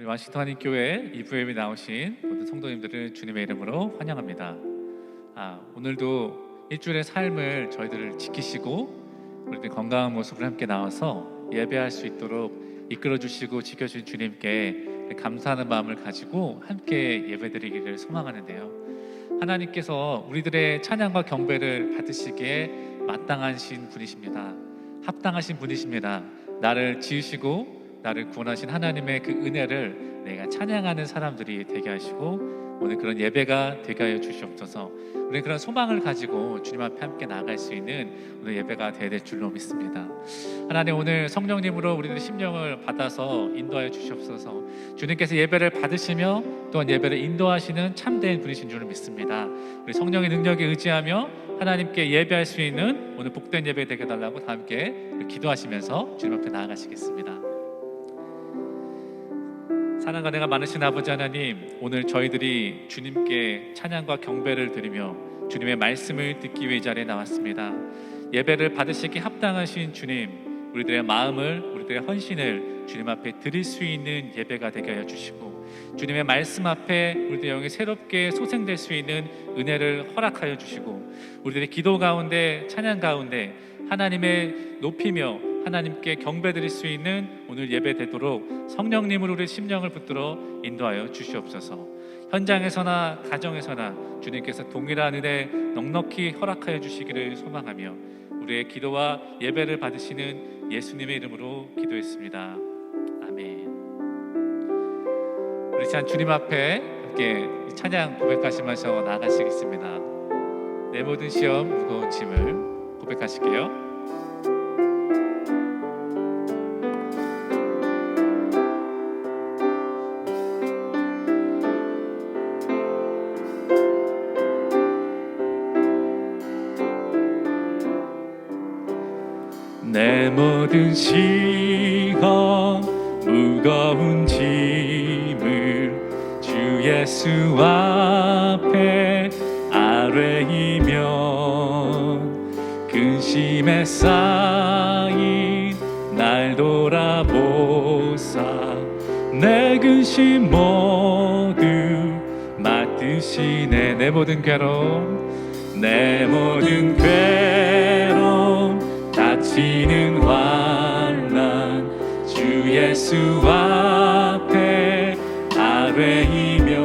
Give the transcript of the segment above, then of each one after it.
우리 와싱턴 한인교회 이브엠에 나오신 모든 성도님들을 주님의 이름으로 환영합니다. 오늘도 일주일의 삶을 저희들을 지키시고 우리들 건강한 모습으로 함께 나와서 예배할 수 있도록 이끌어주시고 지켜주신 주님께 감사하는 마음을 가지고 함께 예배드리기를 소망하는데요, 하나님께서 우리들의 찬양과 경배를 받으시기에 마땅하신 분이십니다. 합당하신 분이십니다. 나를 지으시고 나를 구원하신 하나님의 그 은혜를 내가 찬양하는 사람들이 되게 하시고 오늘 그런 예배가 되게 하여 주시옵소서. 우리 그런 소망을 가지고 주님 앞에 함께 나아갈 수 있는 오늘 예배가 되어야 될 줄로 믿습니다. 하나님, 오늘 성령님으로 우리들의 심령을 받아서 인도하여 주시옵소서. 주님께서 예배를 받으시며 또한 예배를 인도하시는 참된 분이신 줄을 믿습니다. 우리 성령의 능력에 의지하며 하나님께 예배할 수 있는 오늘 복된 예배 되게 해달라고 다 함께 기도하시면서 주님 앞에 나아가시겠습니다. 사랑과 은혜가 많으신 아버지 하나님, 오늘 저희들이 주님께 찬양과 경배를 드리며 주님의 말씀을 듣기 위해 이 자리에 나왔습니다. 예배를 받으시기 합당하신 주님, 우리들의 마음을, 우리들의 헌신을 주님 앞에 드릴 수 있는 예배가 되게 하여 주시고 주님의 말씀 앞에 우리들의 영이 새롭게 소생될 수 있는 은혜를 허락하여 주시고 우리들의 기도 가운데, 찬양 가운데 하나님의 높이며 하나님께 경배드릴 수 있는 오늘 예배 되도록 성령님으로 우리 심령을 붙들어 인도하여 주시옵소서. 현장에서나 가정에서나 주님께서 동일한 은혜 넉넉히 허락하여 주시기를 소망하며 우리의 기도와 예배를 받으시는 예수님의 이름으로 기도했습니다. 아멘. 우리 시간 주님 앞에 함께 찬양 고백하시면서 나아가시겠습니다. 내 모든 시험 무거운 짐을 고백하실게요. 내 모든 시험 무거운 짐을 주 예수 앞에 아뢰이면 근심에 쌓인 날 돌아보사 내 근심 모두 맡으시네. 내 모든 괴로움, 내 모든 괴로움 닥치는 환난 주 예수 앞에 아뢰이면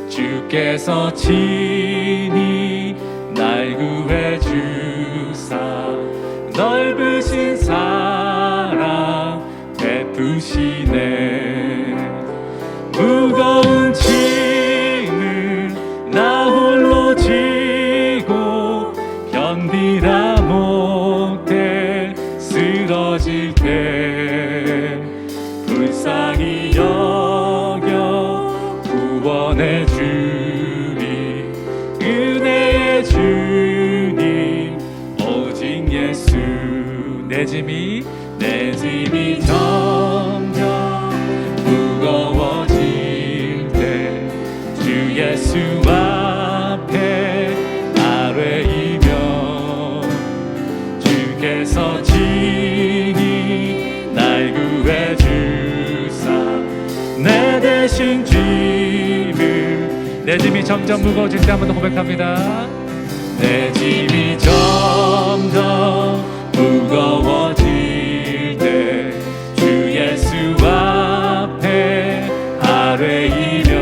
주께서 친히 날 구해 주사 넓으신 사랑 베푸시네. 무거운 짐을 나 홀로 지고 견디다 못해 쓰러질 때 불쌍히 여겨 구원해 주리 은혜의 주님 오직 예수. 내 짐이 점점 무거워질 때 주 예수 앞에 아뢰이면 주께서 친히 날 구해 주사 내 대신 짐을. 내 짐이 점점 무거워질 때 한 번 더 고백합니다. 내 짐이 점점 무거워질 때 주 예수 앞에 아뢰이면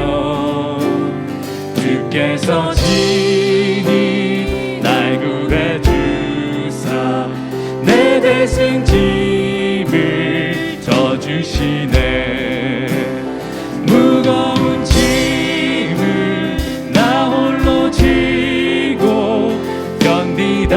주께서 친히 날 구해 주사 내 대신 짐을 져주시네. 무거운 짐을 나 홀로 지고 견디다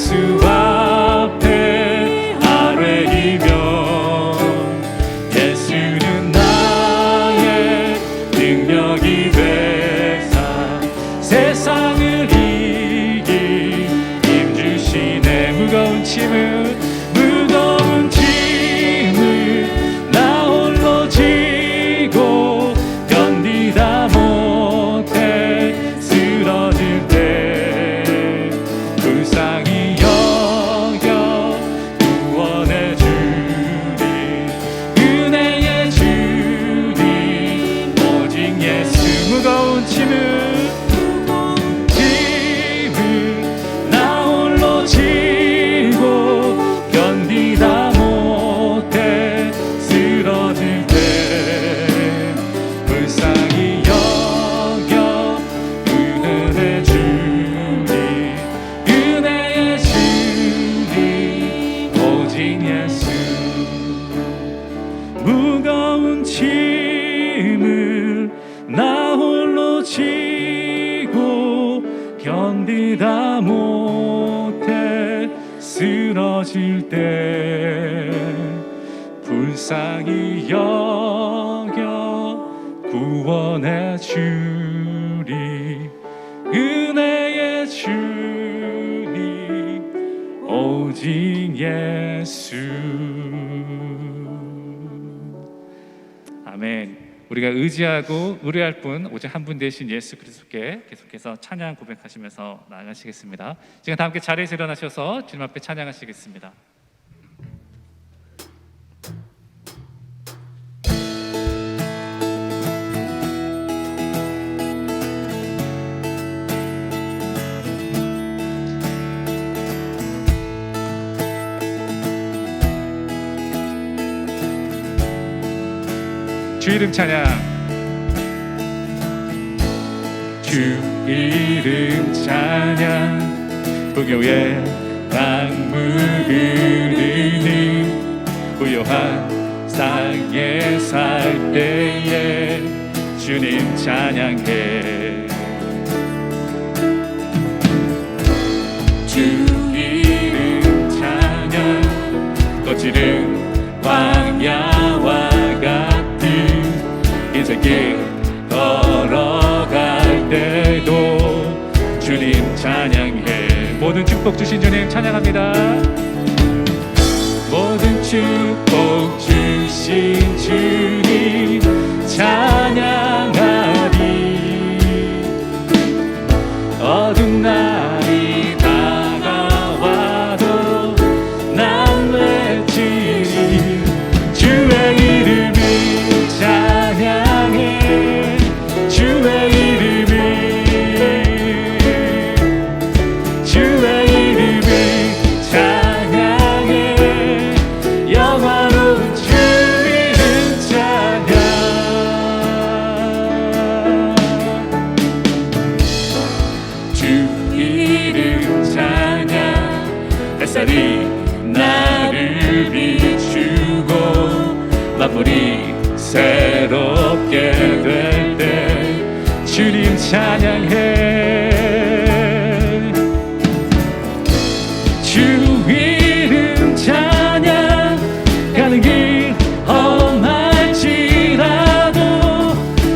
예수 앞에 아뢰이며 예수는 나의 능력이 되사 세상을 이기 힘주시네. 무거운 짐을 나 홀로 지고 견디다 못해 쓰러질 때 불쌍히 여겨 구원해 주리. 은혜의 주님 오직 예수. 무거운 짐을 나 홀로 지고 견디다 못해 쓰러질 때 불쌍히 여겨 은혜의 주님. 은혜의 주님 오직 예수. 무거운 짐을 나 홀로 지고 견디다 못해 쓰러질 때 불쌍히 여겨 구원해 주리. 은혜의 주님 오직 예수. 아멘. 우리가 의지하고 의뢰할 분 오직 한 분 되신 예수 그리스도께 계속해서 찬양 고백하시면서 나아가시겠습니다. 지금 다 함께 자리에서 일어나셔서 주님 앞에 찬양하시겠습니다. 주 이름 찬양. 주 이름 찬양. 부교의 강물 흐르는 부요한 땅에 살 때에 주님 찬양해. 주 이름 찬양. 거칠은 광야와 같은 인생길 걸어갈 때도 주님 찬양해. 모든 축복 주신 주님 찬양합니다. 모든 축복 주신 주님 찬양하리. 어두운 날이 다가와도 난 외치리. 주의 이름을 찬양해. 주의 이름을 찬양해. 영화로운 주 이름 찬양. 주 이름 찬양. 햇살이 나를 비추고 만물이 새롭게 될 때 주님 찬양해. 주 이름 찬양. 가는 길 험할지라도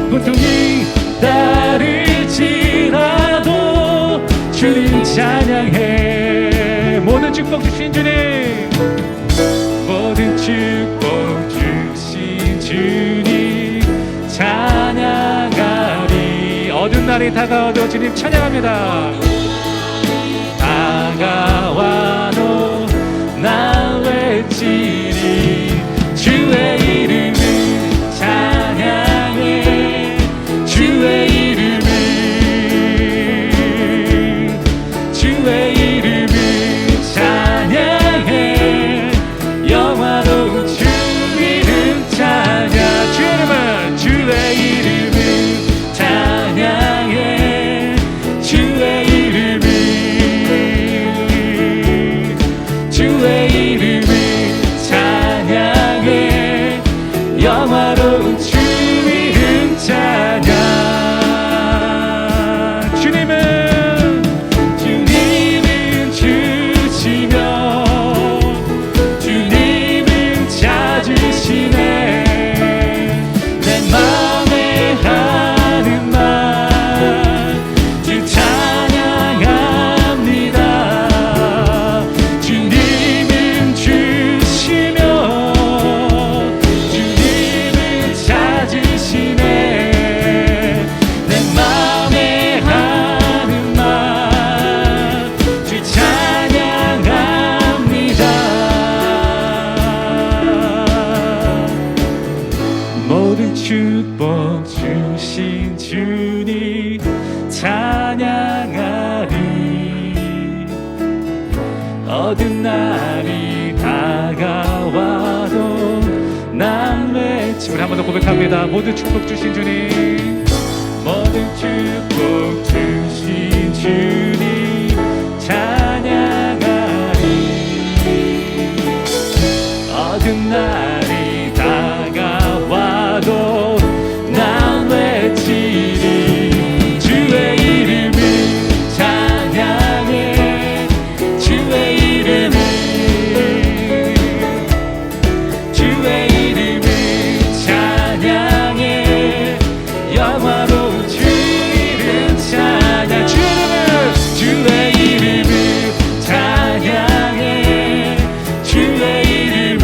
고통이 따를지라도 주님 찬양해. 모든 축복 주신 주님. 모든 축복 주신 주님 찬양하리. 어두운 날이 다가와도 주님 찬양합니다. 다가와도 나 외치리. 주의 이름을 찬양해. 주의 이름을 주의 이름을 찬양해. 영화로운 주 이름 찬양. 주의 이름을 찬양해. 주의 이름을 주의 이름을 찬양해. 영화로운 주 이름 찬양. 주님은 주님은 주시오. 날이 다가와도 난 외치. 우리 한 번 더 고백합니다. 모든 축복 주신 주님, 모든 축복 주신 주님 찬양하리. 어두운 날이 다가와도 난 외치리. 주의 이름을 찬양해. 주의 이름을, 주의 이름을 찬양해. 영화로운 주 이름 찬양. 주의 이름을 찬양해. 주의 이름을,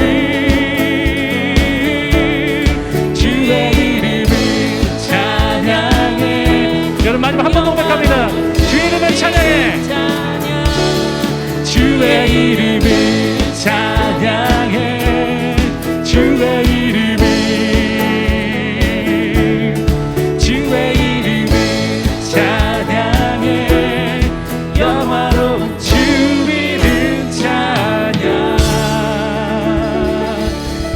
주의 이름을 찬양해. 여러분 마지막 한 번 더 고백합니다. 주의 이름을 찬양해. 주의 이름을 찬양해. 주의 이름을, 주의 이름을 찬양해. 영화로운 주 이름 찬양.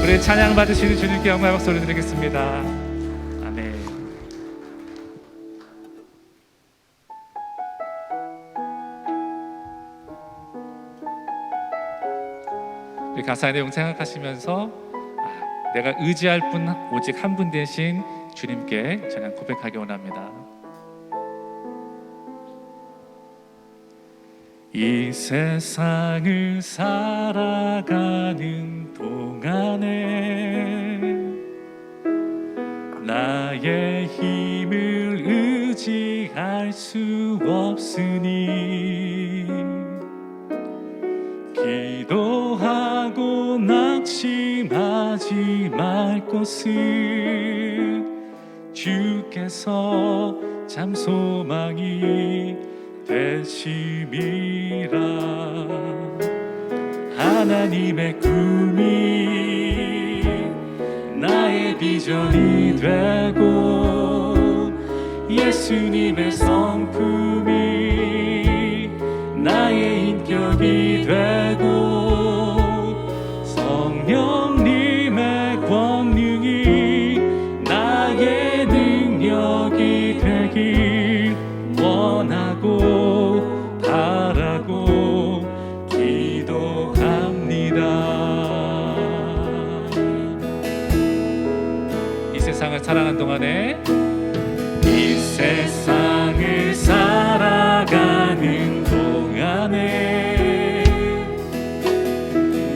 우리 찬양 받으시는 주님께 영광의 박수 올려드리겠습니다. 아멘. 우리 가사의 내용 생각하시면서 내가 의지할 분 오직 한 분 대신 주님께 찬양 고백하기 원합니다. 이 세상을 살아가는 동안에 나의 힘을 의지할 수 없으니 기도하고 낙심하지 말 것을 주께서 참 소망이 되심이라. 하나님의 꿈이 나의 비전이 되고 예수님의 성품이 나의 인격이 되고 성령님의 권능이 나의 능력이 되길 원하고 바라고 기도합니다. 이 세상을 살아가는 동안에 이 세상을 살아가는 동안에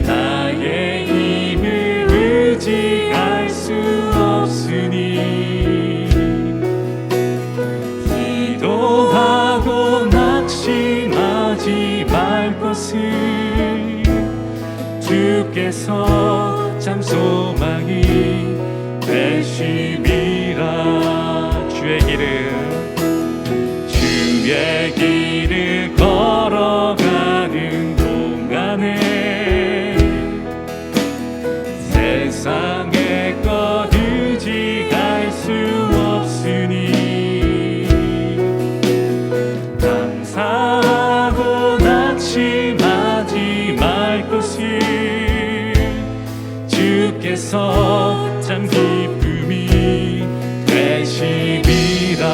나의 힘을 의지할 수 없으니 기도하고 낙심하지 말 것을 주께서 참 소망이 되심이라. 주의 길을 주의 길을 걸어가는 동안에 세상의 것 의지할 수 없으니 감사하고 낙심하지 말 것을 주께서 참 기쁨이 되심이라.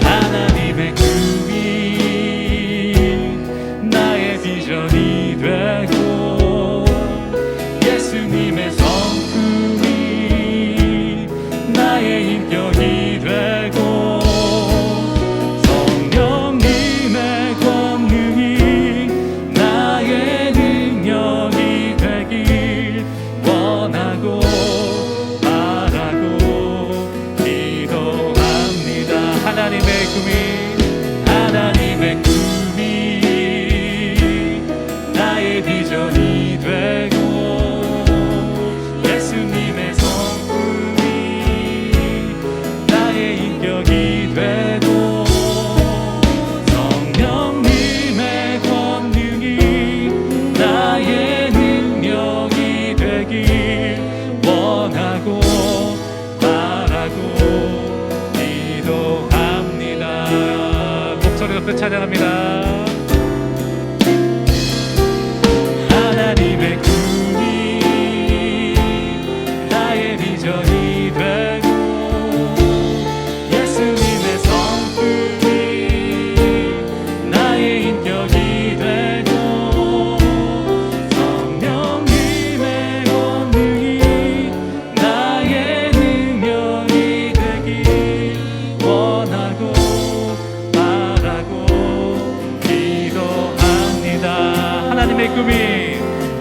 하나님의 꿈이 나의 비전이 되고 예수님의 성품이 나의 인격이 되고 성령님의 권능이 나의 능력이 되길 원하고 바라고 기도합니다. 하나님의 꿈이 하나님의 꿈이 나의 비전이 되고 예수님의 성품이 나의 인격이 되고 성령님의 권능이 나의 능력이 되길 원하고 바라고 기도합니다. 목소리 높여 찬양합니다.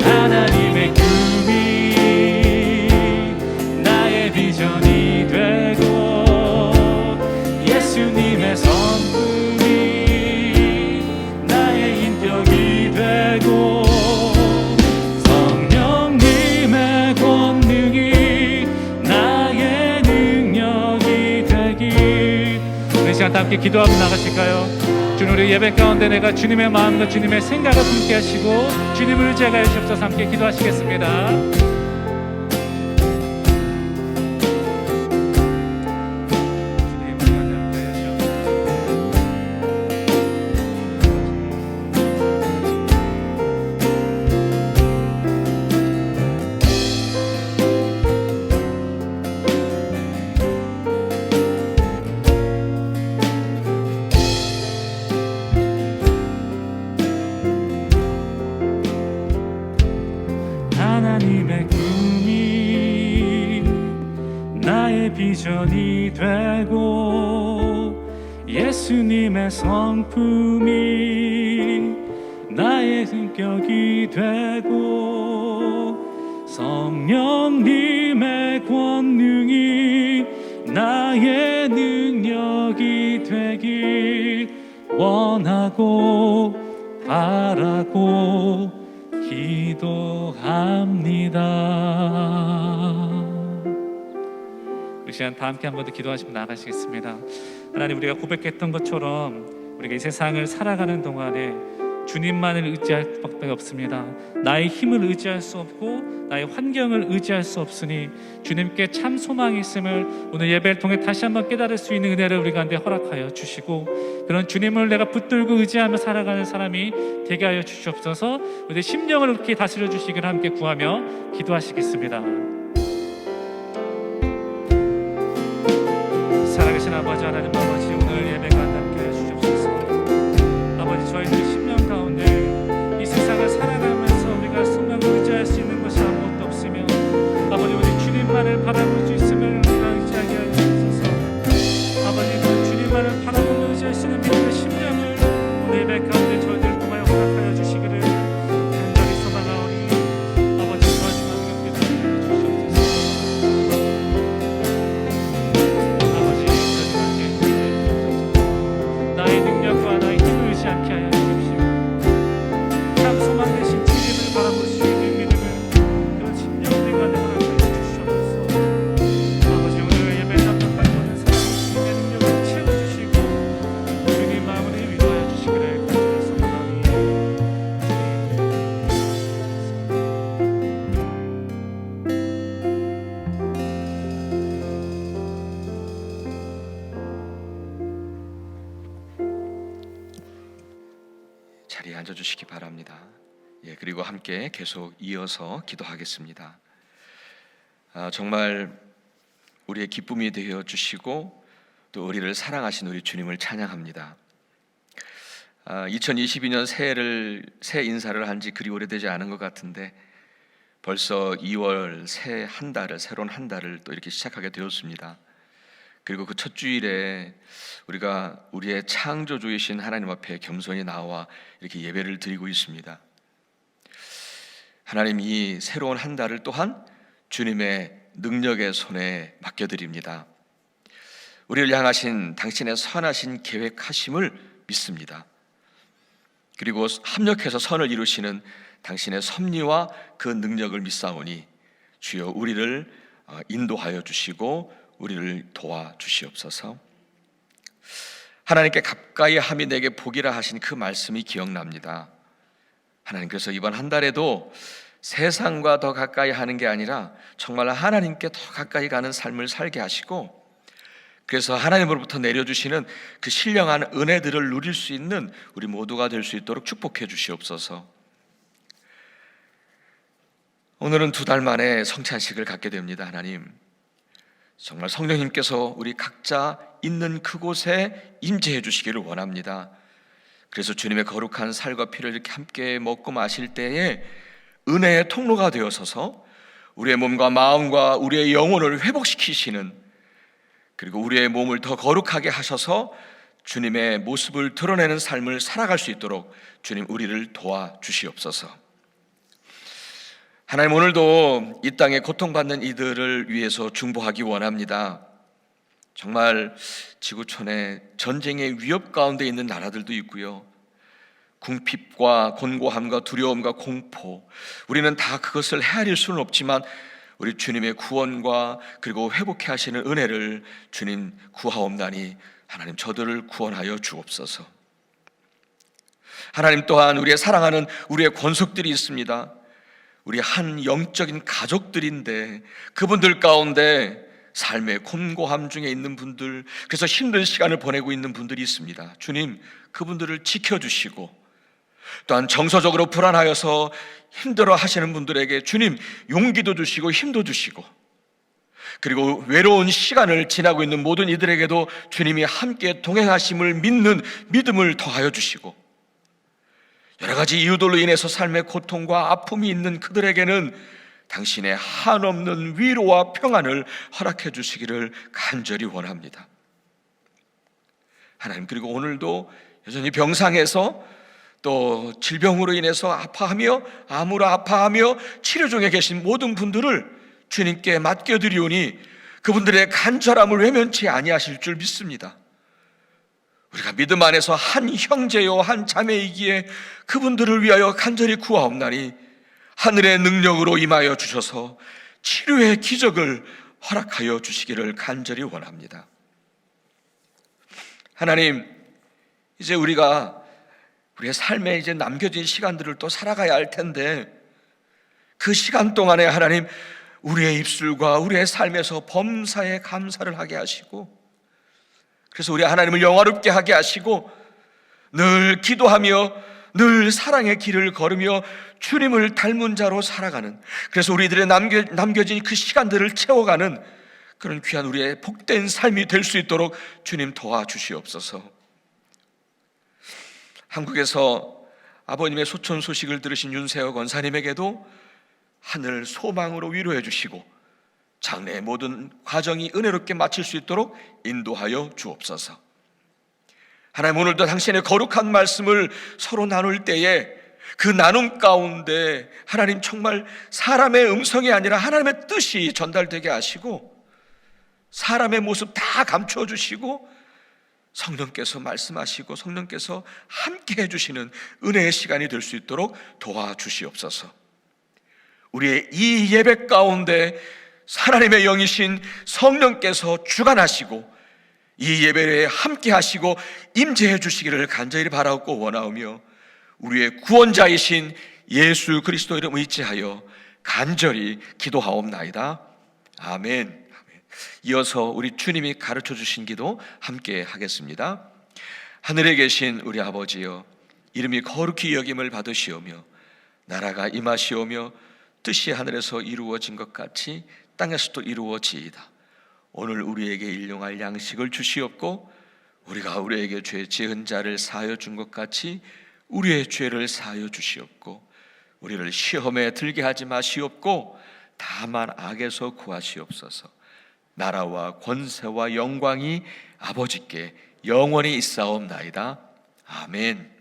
하나님의 꿈이 나의 비전이 되고 예수님의 성품이 나의 인격이 되고 성령님의 권능이 나의 능력이 되길. 우리 시간 다 함께 기도하고 나가실까요? 주님, 우리 예배 가운데 내가 주님의 마음과 주님의 생각을 품게 하시고 주님을 의지하여 주옵소서. 함께 기도하시겠습니다. 하나님의 꿈이 나의 비전이 되고 예수님의 성품이 나의 성격이 되고 성령님의 권능이 나의 능력이 되길 원하고 바라고 기도합니다. 우리 시간 다 함께 한 번 더 기도하시고 나가시겠습니다. 하나님, 우리가 고백했던 것처럼 우리가 이 세상을 살아가는 동안에 주님만을 의지할 수밖에 없습니다. 나의 힘을 의지할 수 없고 나의 환경을 의지할 수 없으니 주님께 참 소망이 있음을 오늘 예배를 통해 다시 한번 깨달을 수 있는 은혜를 우리 가운데 허락하여 주시고, 그런 주님을 내가 붙들고 의지하며 살아가는 사람이 되게 하여 주시옵소서. 우리 심령을 그렇게 다스려 주시기를 함께 구하며 기도하시겠습니다. 살아계신 아버지 하나님, 아버지 오늘 예배가 함께 하여 주시옵소서. 아버지, 저희들 심령 가운데 이 세상을 살아가면서 우리가 소망을 의지할 수 있는 것이 아무것도 없으며 아버지, 우리 주님만을 바라볼 수 있음을 우리가 의지하게 하여 주옵소서. 아버지, 그 주님만을 바라보며 의지할 수 있는 믿음의 심령을 오늘 예배 가운데 저희들 통하여 허락하여 주시기를 간절히 소망하오니 아버지, 마지막 경기도 주시옵소서. 아버지, 나의 능력과 나의 힘을 의지하게 하여 주십시오. 참 소망 되신 주님을 바라볼 수 있는 믿음을, 그런 심령들과 허락하여 주시옵소서. 아버지, 오늘 예배 답답한 모든 사람 주님의 능력을 채워주시고 주님 마음을 위로하여 주시기를 간절히 소망하니 자리에 앉아주시기 바랍니다. 그리고 함께 계속 이어서 기도하겠습니다. 정말 우리의 기쁨이 되어 주시고 또 우리를 사랑하신 우리 주님을 찬양합니다. 2022년 새 인사를 한 지 그리 오래되지 않은 것 같은데 벌써 2월 새로운 한 달을 또 이렇게 시작하게 되었습니다. 그리고 그 첫 주일에 우리가 우리의 창조주이신 하나님 앞에 겸손히 나와 이렇게 예배를 드리고 있습니다. 하나님, 이 새로운 한 달을 또한 주님의 능력의 손에 맡겨드립니다. 우리를 향하신 당신의 선하신 계획하심을 믿습니다. 그리고 합력해서 선을 이루시는 당신의 섭리와 그 능력을 믿사오니 주여 우리를 인도하여 주시고 우리를 도와주시옵소서. 하나님께 가까이 함이 내게 복이라 하신 그 말씀이 기억납니다. 하나님께서 이번 한 달에도 세상과 더 가까이 하는 게 아니라 정말 하나님께 더 가까이 가는 삶을 살게 하시고, 그래서 하나님으로부터 내려주시는 그 신령한 은혜들을 누릴 수 있는 우리 모두가 될 수 있도록 축복해 주시옵소서. 오늘은 2달 만에 성찬식을 갖게 됩니다. 하나님, 정말 성령님께서 우리 각자 있는 그곳에 임재해 주시기를 원합니다. 그래서 주님의 거룩한 살과 피를 이렇게 함께 먹고 마실 때에 은혜의 통로가 되어서서 우리의 몸과 마음과 우리의 영혼을 회복시키시는, 그리고 우리의 몸을 더 거룩하게 하셔서 주님의 모습을 드러내는 삶을 살아갈 수 있도록 주님 우리를 도와주시옵소서. 하나님, 오늘도 이 땅에 고통받는 이들을 위해서 중보하기 원합니다. 정말 지구촌에 전쟁의 위협 가운데 있는 나라들도 있고요, 궁핍과 곤고함과 두려움과 공포, 우리는 다 그것을 헤아릴 수는 없지만 우리 주님의 구원과 그리고 회복해 하시는 은혜를 주님 구하옵나니 하나님, 저들을 구원하여 주옵소서. 하나님, 또한 우리의 사랑하는 우리의 권속들이 있습니다. 우리 한 영적인 가족들인데 그분들 가운데 삶의 곤고함 중에 있는 분들, 그래서 힘든 시간을 보내고 있는 분들이 있습니다. 주님, 그분들을 지켜주시고, 또한 정서적으로 불안하여서 힘들어 하시는 분들에게 주님 용기도 주시고 힘도 주시고, 그리고 외로운 시간을 지나고 있는 모든 이들에게도 주님이 함께 동행하심을 믿는 믿음을 더하여 주시고, 여러 가지 이유들로 인해서 삶의 고통과 아픔이 있는 그들에게는 당신의 한없는 위로와 평안을 허락해 주시기를 간절히 원합니다. 하나님, 그리고 오늘도 여전히 병상에서 또 질병으로 인해서 아파하며 아파하며 치료 중에 계신 모든 분들을 주님께 맡겨드리오니 그분들의 간절함을 외면치 아니하실 줄 믿습니다. 우리가 믿음 안에서 한 형제요 한 자매이기에 그분들을 위하여 간절히 구하옵나니 하늘의 능력으로 임하여 주셔서 치료의 기적을 허락하여 주시기를 간절히 원합니다. 하나님, 이제 우리가 우리의 삶에 이제 남겨진 시간들을 또 살아가야 할 텐데, 그 시간 동안에 하나님, 우리의 입술과 우리의 삶에서 범사에 감사를 하게 하시고, 그래서 우리 하나님을 영화롭게 하게 하시고, 늘 기도하며 늘 사랑의 길을 걸으며 주님을 닮은 자로 살아가는, 그래서 우리들의 남겨진 그 시간들을 채워가는 그런 귀한 우리의 복된 삶이 될 수 있도록 주님 도와주시옵소서. 한국에서 아버님의 소천 소식을 들으신 윤세호 권사님에게도 하늘 소망으로 위로해 주시고 장래의 모든 과정이 은혜롭게 마칠 수 있도록 인도하여 주옵소서. 하나님, 오늘도 당신의 거룩한 말씀을 서로 나눌 때에 그 나눔 가운데 하나님, 정말 사람의 음성이 아니라 하나님의 뜻이 전달되게 하시고 사람의 모습 다 감추어 주시고 성령께서 말씀하시고 성령께서 함께 해주시는 은혜의 시간이 될 수 있도록 도와주시옵소서. 우리의 이 예배 가운데 하나님의 영이신 성령께서 주관하시고 이 예배에 함께 하시고 임재해 주시기를 간절히 바라고 원하오며 우리의 구원자이신 예수 그리스도 이름 의지하여 간절히 기도하옵나이다. 아멘. 이어서 우리 주님이 가르쳐 주신 기도 함께 하겠습니다. 하늘에 계신 우리 아버지여, 이름이 거룩히 여김을 받으시오며 나라가 임하시오며 뜻이 하늘에서 이루어진 것 같이 땅에서도 이루어지이다. 오늘 우리에게 일용할 양식을 주시옵고 우리가 우리에게 죄 지은 자를 사하여 준 것 같이 우리의 죄를 사하여 주시옵고 우리를 시험에 들게 하지 마시옵고 다만 악에서 구하시옵소서. 나라와 권세와 영광이 아버지께 영원히 있사옵나이다. 아멘.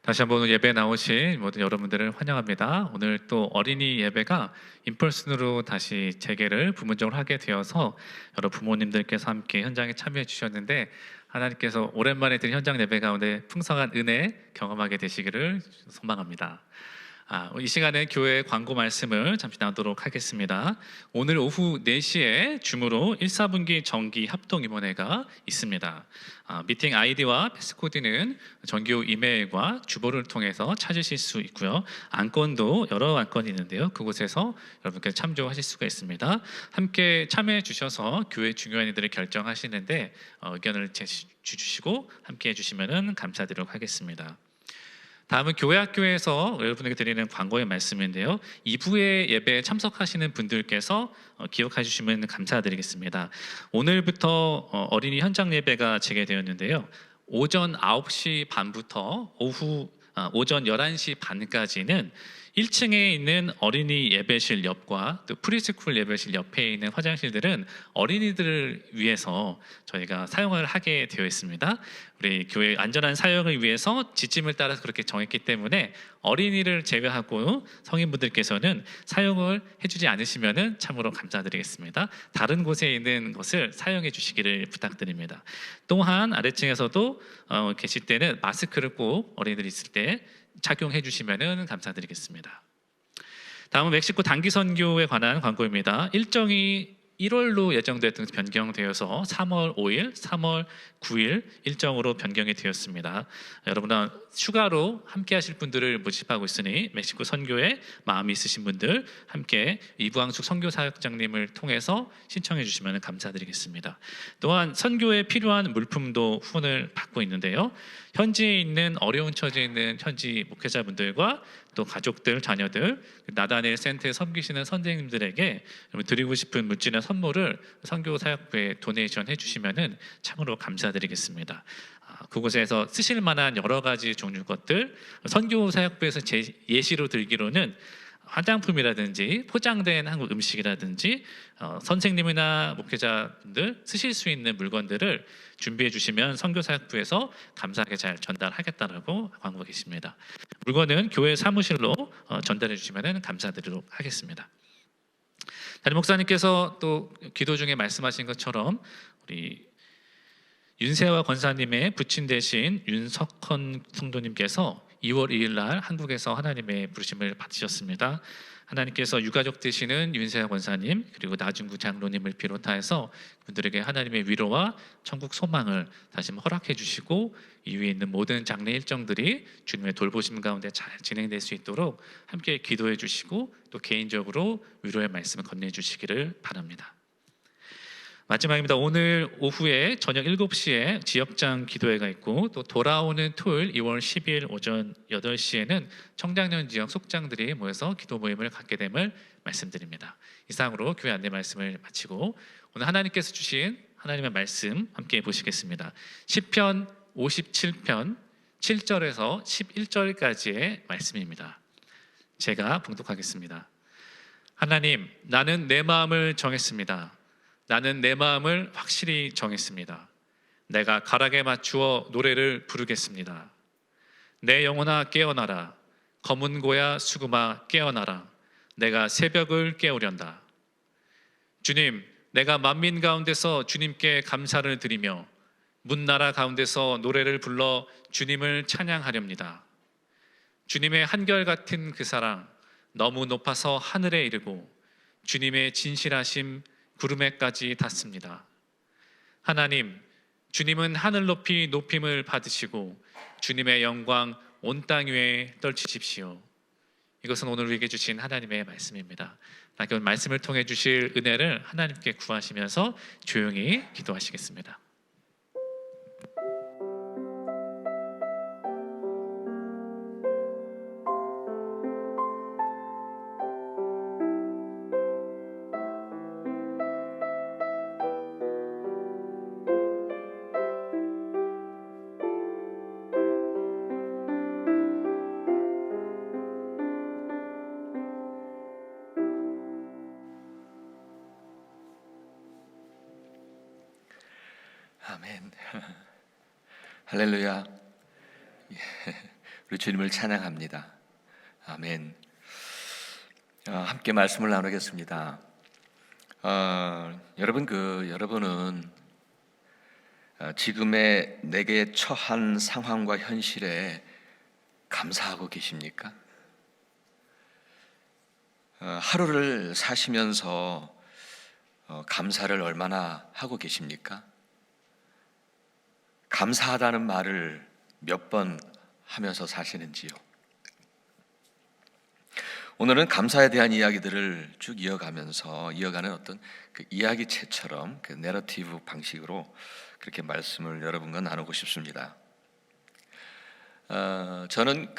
다시 한번 예배에 나오신 모든 여러분들을 환영합니다. 오늘 또 어린이 예배가 인펄슨으로 다시 재개를 부문적으로 하게 되어서 여러 부모님들께서 함께 현장에 참여해 주셨는데 하나님께서 오랜만에 드린 현장 예배 가운데 풍성한 은혜 경험하게 되시기를 소망합니다. 이 시간에 교회 광고 말씀을 잠시 나누도록 하겠습니다. 오늘 오후 4시에 줌으로 1, 4분기 정기 합동임원회가 있습니다. 미팅 아이디와 패스코드는 정규 이메일과 주보를 통해서 찾으실 수 있고요. 안건도 여러 안건이 있는데요. 그곳에서 여러분께 참조하실 수가 있습니다. 함께 참여해 주셔서 교회 중요한 일들을 결정하시는데 의견을 주시고 함께 해주시면 감사드리도록 하겠습니다. 다음은 교회 학교에서 여러분에게 드리는 광고의 말씀인데요. 2부의 예배에 참석하시는 분들께서 기억해 주시면 감사드리겠습니다. 오늘부터 어린이 현장 예배가 재개되었는데요. 오전 9시 반부터 오전 11시 반까지는 1층에 있는 어린이 예배실 옆과 또 프리스쿨 예배실 옆에 있는 화장실들은 어린이들을 위해서 저희가 사용을 하게 되어 있습니다. 우리 교회 안전한 사용을 위해서 지침을 따라서 그렇게 정했기 때문에 어린이를 제외하고 성인분들께서는 사용을 해주지 않으시면 참으로 감사드리겠습니다. 다른 곳에 있는 것을 사용해 주시기를 부탁드립니다. 또한 아래층에서도 계실 때는 마스크를 꼭 어린이들이 있을 때 착용해 주시면 감사드리겠습니다. 다음은 멕시코 단기 선교에 관한 광고입니다. 일정이 1월로 예정됐던 변경되어서 3월 5일, 3월 9일 일정으로 변경이 되었습니다. 여러분은 추가로 함께 하실 분들을 모집하고 있으니 멕시코 선교에 마음이 있으신 분들 함께 이부항숙 선교사역장님을 통해서 신청해 주시면 감사드리겠습니다. 또한 선교에 필요한 물품도 후원을 받고 있는데요. 현지에 있는 어려운 처지에 있는 현지 목회자분들과 또 가족들, 자녀들, 나다넬 센터에 섬기시는 선생님들에게 드리고 싶은 물질이나 선물을 선교사역부에 도네이션 해주시면 참으로 감사드리겠습니다. 그곳에서 쓰실 만한 여러 가지 종류 것들, 선교사역부에서 예시로 들기로는 화장품이라든지 포장된 한국 음식이라든지 선생님이나 목회자분들 쓰실 수 있는 물건들을 준비해 주시면 선교사역부에서 감사하게 잘 전달하겠다라고 광고가 계십니다. 물건은 교회 사무실로 전달해 주시면 감사드리도록 하겠습니다. 담임 목사님께서 또 기도 중에 말씀하신 것처럼 우리 윤세화 권사님의 부친 되신 윤석헌 성도님께서 2월 2일 날 한국에서 하나님의 부르심을 받으셨습니다. 하나님께서 유가족 되시는 윤세화 권사님 그리고 나중구 장로님을 비롯해서 그분들에게 하나님의 위로와 천국 소망을 다시 한번 허락해 주시고 이후에 있는 모든 장례 일정들이 주님의 돌보심 가운데 잘 진행될 수 있도록 함께 기도해 주시고 또 개인적으로 위로의 말씀을 건네해 주시기를 바랍니다. 마지막입니다. 오늘 오후에 저녁 7시에 지역장 기도회가 있고 또 돌아오는 토요일 2월 10일 오전 8시에는 청장년 지역 속장들이 모여서 기도 모임을 갖게 됨을 말씀드립니다. 이상으로 교회 안내 말씀을 마치고 오늘 하나님께서 주신 하나님의 말씀 함께 보시겠습니다. 시편 57편 7절에서 11절까지의 말씀입니다. 제가 봉독하겠습니다. 하나님, 나는 내 마음을 정했습니다. 나는 내 마음을 확실히 정했습니다. 내가 가락에 맞추어 노래를 부르겠습니다. 내 영혼아 깨어나라. 검은 고야 수금아 깨어나라. 내가 새벽을 깨우련다. 주님, 내가 만민 가운데서 주님께 감사를 드리며 문나라 가운데서 노래를 불러 주님을 찬양하렵니다. 주님의 한결같은 그 사랑 너무 높아서 하늘에 이르고 주님의 진실하심 구름에까지 닿습니다. 하나님, 주님은 하늘 높이 높임을 받으시고 주님의 영광 온 땅 위에 떨치십시오. 이것은 오늘 우리에게 주신 하나님의 말씀입니다. 오늘 말씀을 통해 주실 은혜를 하나님께 구하시면서 조용히 기도하시겠습니다. 아멘. 할렐루야. 우리 주님을 찬양합니다. 아멘. 함께 말씀을 나누겠습니다. 여러분은 지금의 내게 처한 상황과 현실에 감사하고 계십니까? 하루를 사시면서 감사를 얼마나 하고 계십니까? 감사하다는 말을 몇 번 하면서 사시는지요? 오늘은 감사에 대한 이야기들을 쭉 이어가는 어떤 그 이야기체처럼 그 내러티브 방식으로 그렇게 말씀을 여러분과 나누고 싶습니다. 저는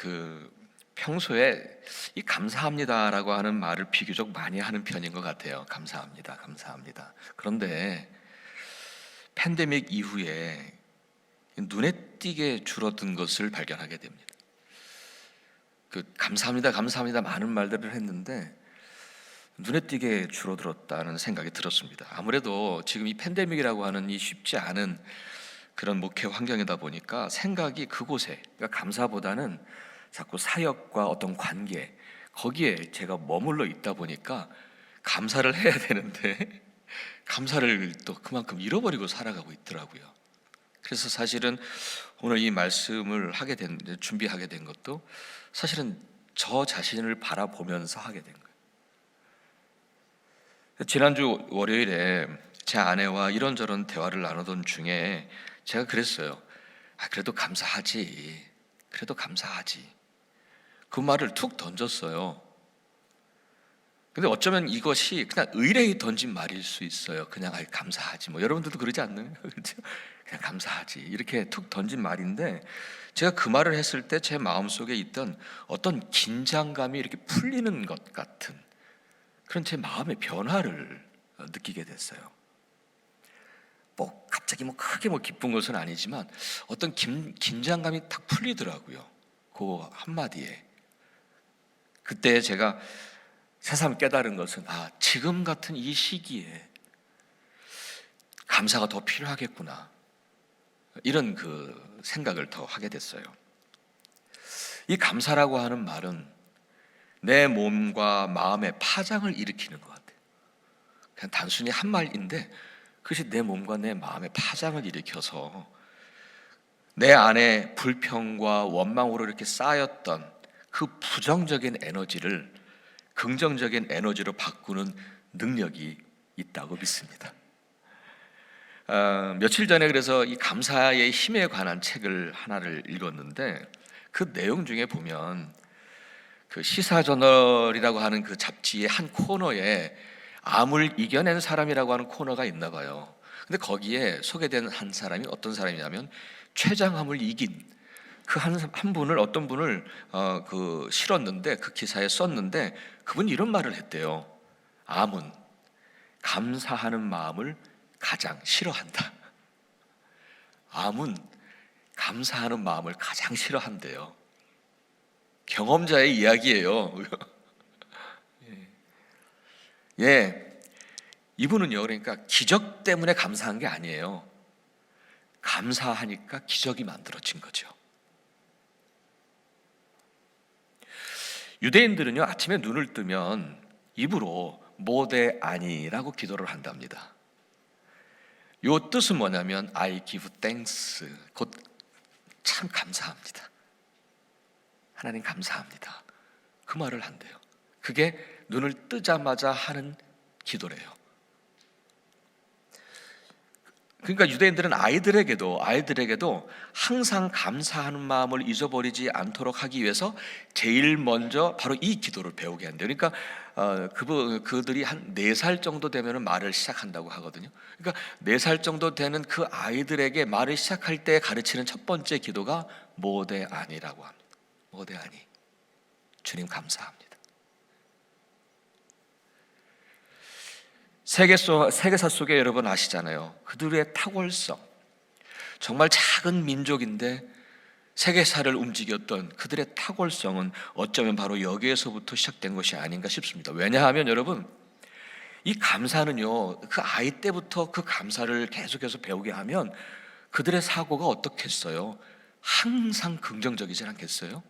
평소에 이 감사합니다라고 하는 말을 비교적 많이 하는 편인 것 같아요. 감사합니다, 감사합니다. 그런데 팬데믹 이후에 눈에 띄게 줄어든 것을 발견하게 됩니다. 감사합니다, 감사합니다 많은 말들을 했는데 눈에 띄게 줄어들었다는 생각이 들었습니다. 아무래도 지금 이 팬데믹이라고 하는 이 쉽지 않은 그런 목회 환경이다 보니까 생각이 그곳에, 그러니까 감사보다는 자꾸 사역과 어떤 관계, 거기에 제가 머물러 있다 보니까 감사를 해야 되는데 감사를 또 그만큼 잃어버리고 살아가고 있더라고요. 그래서 사실은 오늘 이 말씀을 준비하게 된 것도 사실은 저 자신을 바라보면서 하게 된 거예요. 지난주 월요일에 제 아내와 이런저런 대화를 나누던 중에 제가 그랬어요. 그래도 감사하지. 그래도 감사하지. 그 말을 툭 던졌어요. 근데 어쩌면 이것이 그냥 의뢰에 던진 말일 수 있어요. 그냥 감사하지. 뭐 여러분들도 그러지 않나요? 그렇죠? 그냥 감사하지. 이렇게 툭 던진 말인데 제가 그 말을 했을 때 제 마음속에 있던 어떤 긴장감이 이렇게 풀리는 것 같은 그런 제 마음의 변화를 느끼게 됐어요. 갑자기 크게 기쁜 것은 아니지만 어떤 긴장감이 탁 풀리더라고요. 그 한마디에. 그때 제가 새삼 깨달은 것은 지금 같은 이 시기에 감사가 더 필요하겠구나. 이런 생각을 더 하게 됐어요. 이 감사라고 하는 말은 내 몸과 마음의 파장을 일으키는 것 같아요. 그냥 단순히 한 말인데 그것이 내 몸과 내 마음의 파장을 일으켜서 내 안에 불평과 원망으로 이렇게 쌓였던 그 부정적인 에너지를 긍정적인 에너지로 바꾸는 능력이 있다고 믿습니다. 며칠 전에 그래서 이 감사의 힘에 관한 책을 하나를 읽었는데 그 내용 중에 보면 시사저널이라고 하는 그 잡지의 한 코너에 암을 이겨낸 사람이라고 하는 코너가 있나 봐요. 근데 거기에 소개된 한 사람이 어떤 사람이냐면 췌장암을 이긴 그 한 분을 어떤 분을 실었는데 그 기사에 썼는데 그분이 이런 말을 했대요. 암은 감사하는 마음을 가장 싫어한다. 암은 감사하는 마음을 가장 싫어한대요. 경험자의 이야기예요. 이분은요, 그러니까 기적 때문에 감사한 게 아니에요. 감사하니까 기적이 만들어진 거죠. 유대인들은요, 아침에 눈을 뜨면 입으로 모데 아니라고 기도를 한답니다. 요 뜻은 뭐냐면 I give thanks, 곧 참 감사합니다. 하나님 감사합니다. 그 말을 한대요. 그게 눈을 뜨자마자 하는 기도래요. 그러니까 유대인들은 아이들에게도 항상 감사하는 마음을 잊어버리지 않도록 하기 위해서 제일 먼저 바로 이 기도를 배우게 한대요. 그러니까 그들이 한 4살 정도 되면 말을 시작한다고 하거든요. 그러니까 4살 정도 되는 그 아이들에게 말을 시작할 때 가르치는 첫 번째 기도가 모데 아니라고 합니다. 모데 아니. 주님 감사합니다. 세계사 속에 여러분 아시잖아요. 그들의 탁월성, 정말 작은 민족인데 세계사를 움직였던 그들의 탁월성은 어쩌면 바로 여기에서부터 시작된 것이 아닌가 싶습니다. 왜냐하면 여러분, 이 감사는요, 그 아이 때부터 그 감사를 계속해서 배우게 하면 그들의 사고가 어떻겠어요? 항상 긍정적이지 않겠어요?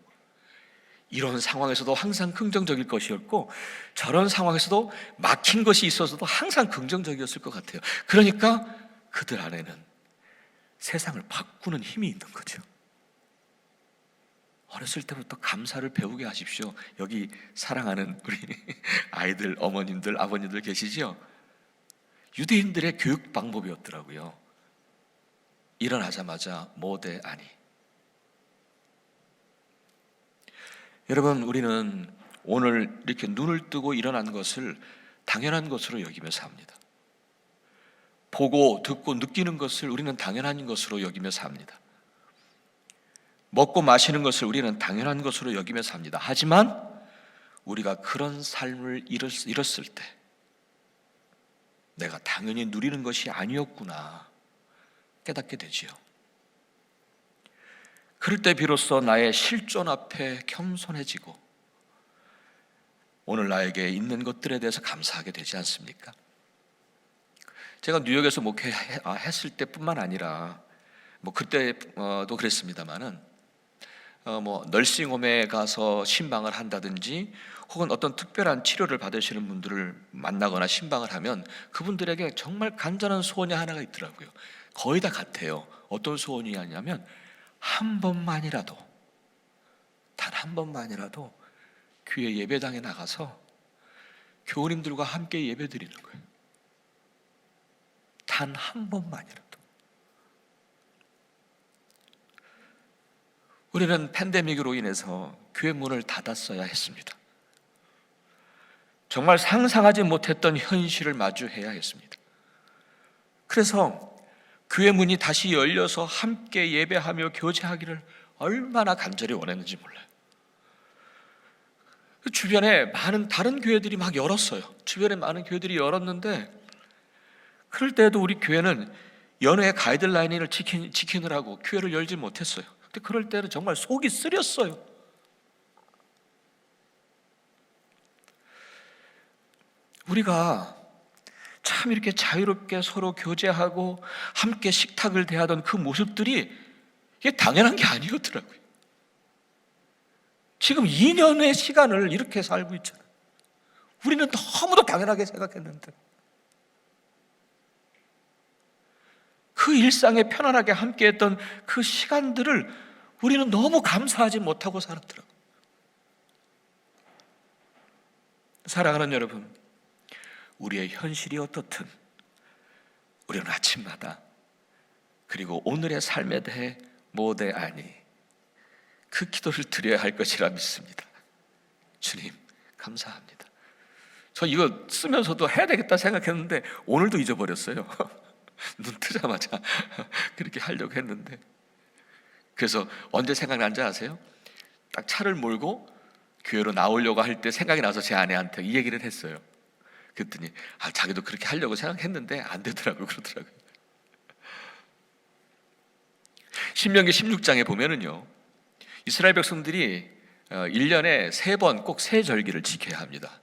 이런 상황에서도 항상 긍정적일 것이었고 저런 상황에서도 막힌 것이 있어서도 항상 긍정적이었을 것 같아요. 그러니까 그들 안에는 세상을 바꾸는 힘이 있는 거죠. 어렸을 때부터 감사를 배우게 하십시오. 여기 사랑하는 우리 아이들, 어머님들, 아버님들 계시죠? 유대인들의 교육 방법이었더라고요. 일어나자마자 모데 아니. 여러분, 우리는 오늘 이렇게 눈을 뜨고 일어난 것을 당연한 것으로 여기며 삽니다. 보고 듣고 느끼는 것을 우리는 당연한 것으로 여기며 삽니다. 먹고 마시는 것을 우리는 당연한 것으로 여기며 삽니다. 하지만 우리가 그런 삶을 잃었을 때 내가 당연히 누리는 것이 아니었구나 깨닫게 되지요. 그럴 때 비로소 나의 실존 앞에 겸손해지고 오늘 나에게 있는 것들에 대해서 감사하게 되지 않습니까? 제가 뉴욕에서 목회했을 때뿐만 아니라 그때도 그랬습니다만은 널싱홈에 가서 신방을 한다든지 혹은 어떤 특별한 치료를 받으시는 분들을 만나거나 신방을 하면 그분들에게 정말 간절한 소원이 하나가 있더라고요. 거의 다 같아요. 어떤 소원이냐면 한 번만이라도, 단 한 번만이라도 교회 예배당에 나가서 교우님들과 함께 예배드리는 거예요. 단 한 번만이라도. 우리는 팬데믹으로 인해서 교회 문을 닫았어야 했습니다. 정말 상상하지 못했던 현실을 마주해야 했습니다. 그래서 교회 문이 다시 열려서 함께 예배하며 교제하기를 얼마나 간절히 원했는지 몰라요. 주변에 많은 다른 교회들이 막 열었어요. 주변에 많은 교회들이 열었는데 그럴 때도 우리 교회는 연회의 가이드라인을 지키느라고 교회를 열지 못했어요. 근데 그럴 때는 정말 속이 쓰렸어요. 우리가 참 이렇게 자유롭게 서로 교제하고 함께 식탁을 대하던 그 모습들이 이게 당연한 게 아니었더라고요. 지금 2년의 시간을 이렇게 살고 있잖아요. 우리는 너무도 당연하게 생각했는데 그 일상에 편안하게 함께했던 그 시간들을 우리는 너무 감사하지 못하고 살았더라고요. 사랑하는 여러분, 우리의 현실이 어떻든 우리는 아침마다 그리고 오늘의 삶에 대해 모대아니 그 기도를 드려야 할 것이라 믿습니다. 주님 감사합니다. 저 이거 쓰면서도 해야 되겠다 생각했는데 오늘도 잊어버렸어요. 눈 뜨자마자 그렇게 하려고 했는데 그래서 언제 생각난지 아세요? 딱 차를 몰고 교회로 나오려고 할 때 생각이 나서 제 아내한테 이 얘기를 했어요. 그랬더니 자기도 그렇게 하려고 생각했는데 안 되더라고요. 그러더라고요. 신명기 16장에 보면은요, 이스라엘 백성들이 1년에 3번 꼭 세 절기를 지켜야 합니다.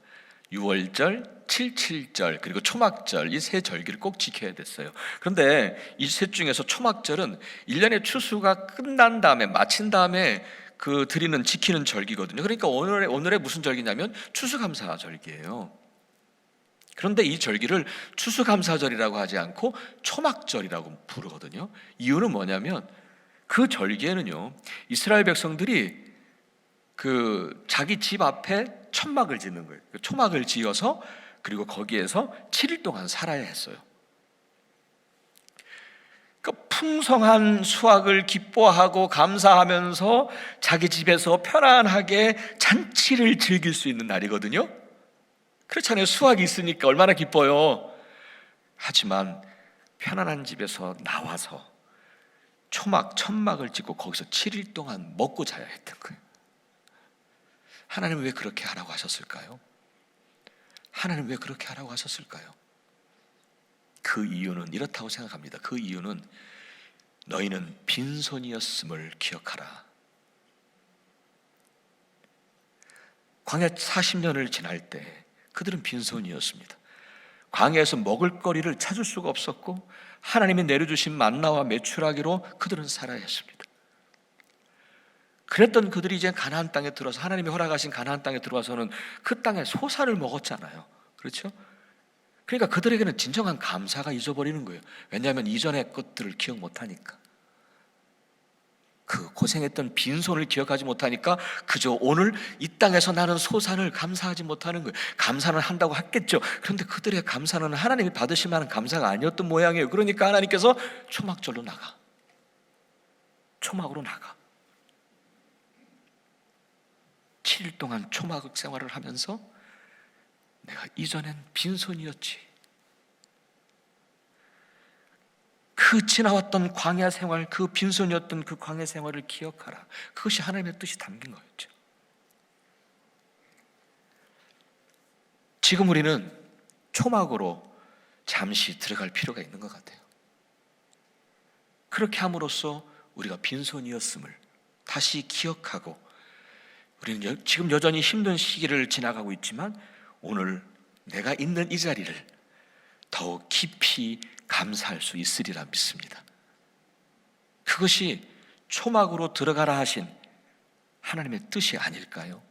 6월절, 77절 그리고 초막절, 이 세 절기를 꼭 지켜야 됐어요. 그런데 이 셋 중에서 초막절은 1년의 추수가 끝난 다음에 마친 다음에 지키는 절기거든요. 그러니까 오늘의 무슨 절기냐면 추수감사 절기예요. 그런데 이 절기를 추수감사절이라고 하지 않고 초막절이라고 부르거든요. 이유는 뭐냐면 그 절기에는요, 이스라엘 백성들이 자기 집 앞에 천막을 짓는 거예요. 초막을 지어서 그리고 거기에서 7일 동안 살아야 했어요. 풍성한 수확을 기뻐하고 감사하면서 자기 집에서 편안하게 잔치를 즐길 수 있는 날이거든요. 그렇잖아요. 수확이 있으니까 얼마나 기뻐요. 하지만 편안한 집에서 나와서 천막을 짓고 거기서 7일 동안 먹고 자야 했던 거예요. 하나님은 왜 그렇게 하라고 하셨을까요? 하나님은 왜 그렇게 하라고 하셨을까요? 그 이유는 이렇다고 생각합니다. 그 이유는 너희는 빈손이었음을 기억하라. 광야 40년을 지날 때 그들은 빈손이었습니다. 광야에서 먹을 거리를 찾을 수가 없었고 하나님이 내려주신 만나와 메추라기로 그들은 살아야 했습니다. 그랬던 그들이 이제 가나안 땅에 들어서 하나님이 허락하신 가나안 땅에 들어와서는 그 땅에 소사를 먹었잖아요. 그렇죠? 그러니까 그들에게는 진정한 감사가 잊어버리는 거예요. 왜냐하면 이전의 것들을 기억 못하니까. 그 고생했던 빈손을 기억하지 못하니까 그저 오늘 이 땅에서 나는 소산을 감사하지 못하는 거예요. 감사는 한다고 했겠죠. 그런데 그들의 감사는 하나님이 받으실 만한 감사가 아니었던 모양이에요. 그러니까 하나님께서 초막절로 나가. 초막으로 나가. 7일 동안 초막 생활을 하면서 내가 이전엔 빈손이었지. 그 지나왔던 광야 생활, 그 빈손이었던 그 광야 생활을 기억하라. 그것이 하나님의 뜻이 담긴 거였죠. 지금 우리는 초막으로 잠시 들어갈 필요가 있는 것 같아요. 그렇게 함으로써 우리가 빈손이었음을 다시 기억하고, 우리는 지금 여전히 힘든 시기를 지나가고 있지만 오늘 내가 있는 이 자리를 더욱 깊이 감사할 수 있으리라 믿습니다. 그것이 초막으로 들어가라 하신 하나님의 뜻이 아닐까요?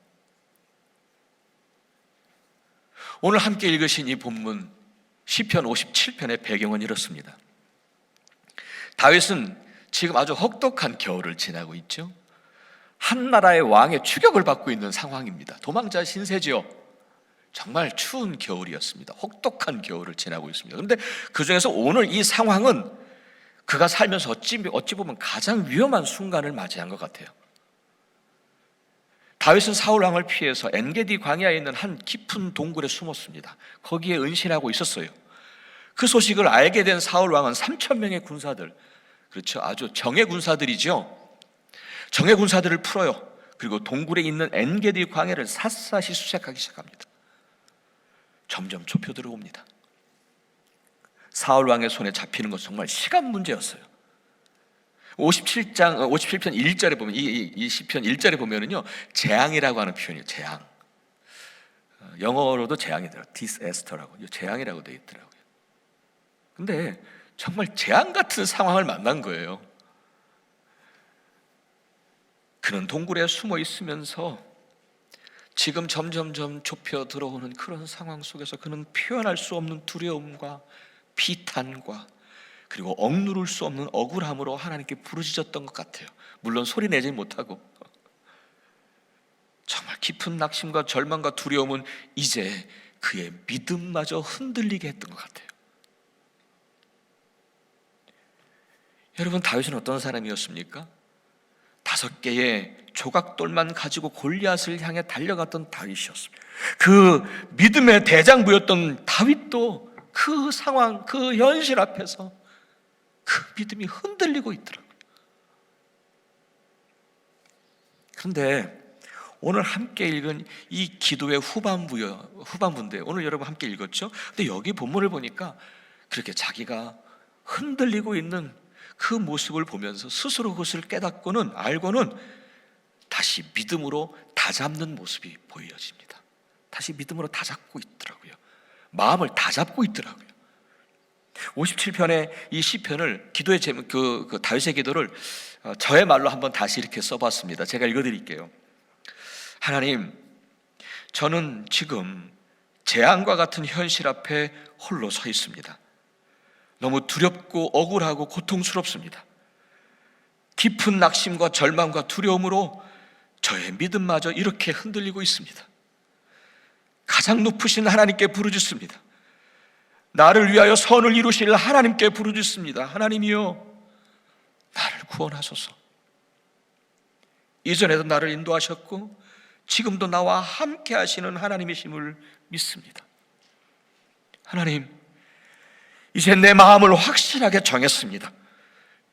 오늘 함께 읽으신 이 본문 시편 57편의 배경은 이렇습니다. 다윗은 지금 아주 혹독한 겨울을 지나고 있죠. 한 나라의 왕의 추격을 받고 있는 상황입니다. 도망자 신세지요. 정말 추운 겨울이었습니다. 혹독한 겨울을 지나고 있습니다. 그런데 그 중에서 오늘 이 상황은 그가 살면서 어찌 보면 가장 위험한 순간을 맞이한 것 같아요. 다윗은 사울 왕을 피해서 엔게디 광야에 있는 한 깊은 동굴에 숨었습니다. 거기에 은신하고 있었어요. 그 소식을 알게 된 사울 왕은 3,000명의 군사들, 그렇죠, 아주 정예 군사들이죠. 정예 군사들을 풀어요. 그리고 동굴에 있는 엔게디 광야를 샅샅이 수색하기 시작합니다. 점점 좁혀 들어옵니다. 사울 왕의 손에 잡히는 것은 정말 시간 문제였어요. 57편 1절에 보면, 이 시편 1절에 보면은요, 재앙이라고 하는 표현이에요. 재앙. 영어로도 재앙이더라고요. disaster라고, 재앙이라고 되어 있더라고요. 근데 정말 재앙 같은 상황을 만난 거예요. 그는 동굴에 숨어 있으면서 지금 점점점 좁혀 들어오는 그런 상황 속에서 그는 표현할 수 없는 두려움과 비탄과 그리고 억누를 수 없는 억울함으로 하나님께 부르짖었던 것 같아요. 물론 소리 내지 못하고. 정말 깊은 낙심과 절망과 두려움은 이제 그의 믿음마저 흔들리게 했던 것 같아요. 여러분, 다윗은 어떤 사람이었습니까? 5개의 조각돌만 가지고 골리앗을 향해 달려갔던 다윗이었습니다. 그 믿음의 대장부였던 다윗도 그 상황, 그 현실 앞에서 그 믿음이 흔들리고 있더라고요. 그런데 오늘 함께 읽은 이 기도의 후반부인데, 오늘 여러분 함께 읽었죠? 근데 여기 본문을 보니까 그렇게 자기가 흔들리고 있는 그 모습을 보면서 스스로 그것을 깨닫고는 알고는 다시 믿음으로 다잡는 모습이 보여집니다. 다시 믿음으로 다잡고 있더라고요. 마음을 다잡고 있더라고요. 57편의 이 시편을 기도의 제목, 그 다윗의 기도를 저의 말로 한번 다시 이렇게 써봤습니다. 제가 읽어드릴게요. 하나님, 저는 지금 재앙과 같은 현실 앞에 홀로 서 있습니다. 너무 두렵고 억울하고 고통스럽습니다. 깊은 낙심과 절망과 두려움으로 저의 믿음마저 이렇게 흔들리고 있습니다. 가장 높으신 하나님께 부르짖습니다. 나를 위하여 선을 이루실 하나님께 부르짖습니다. 하나님이여, 나를 구원하소서. 이전에도 나를 인도하셨고 지금도 나와 함께 하시는 하나님이심을 믿습니다. 하나님, 이제 내 마음을 확실하게 정했습니다.